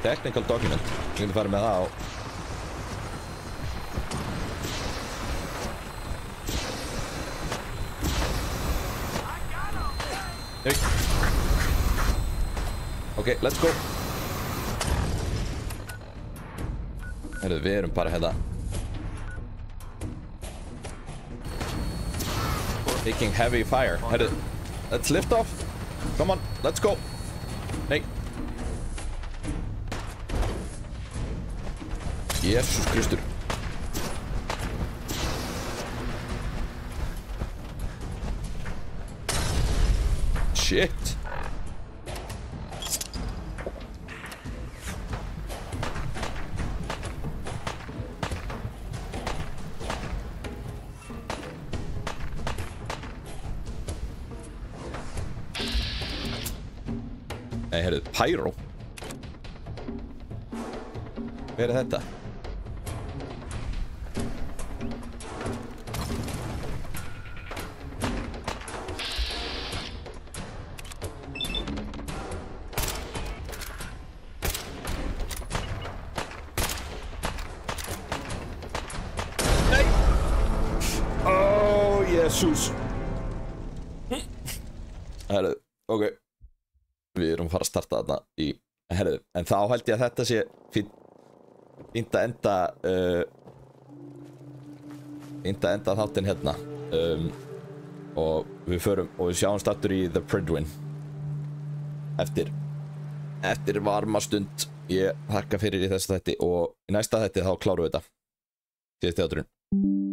technical document. Við getum farið með það á Ok, let's go. Við erum bara hérna taking heavy fire. Let's lift off. Come on, let's go. Nei. Jesus Kristur. Shit. Nei, heyrðu, Pyro. Hver þetta? Nei! Oh, Jesus. Heyrðu, ok. Við erum að fara að starta þarna í herðu, en þá held ég að þetta sé fínt að enda þáttinn hérna og við sjáum startur í The Prydwen eftir varma stund. Ég þakka fyrir í þessu þætti og í næsta þætti þá klárum við þetta síðasti þátturinn.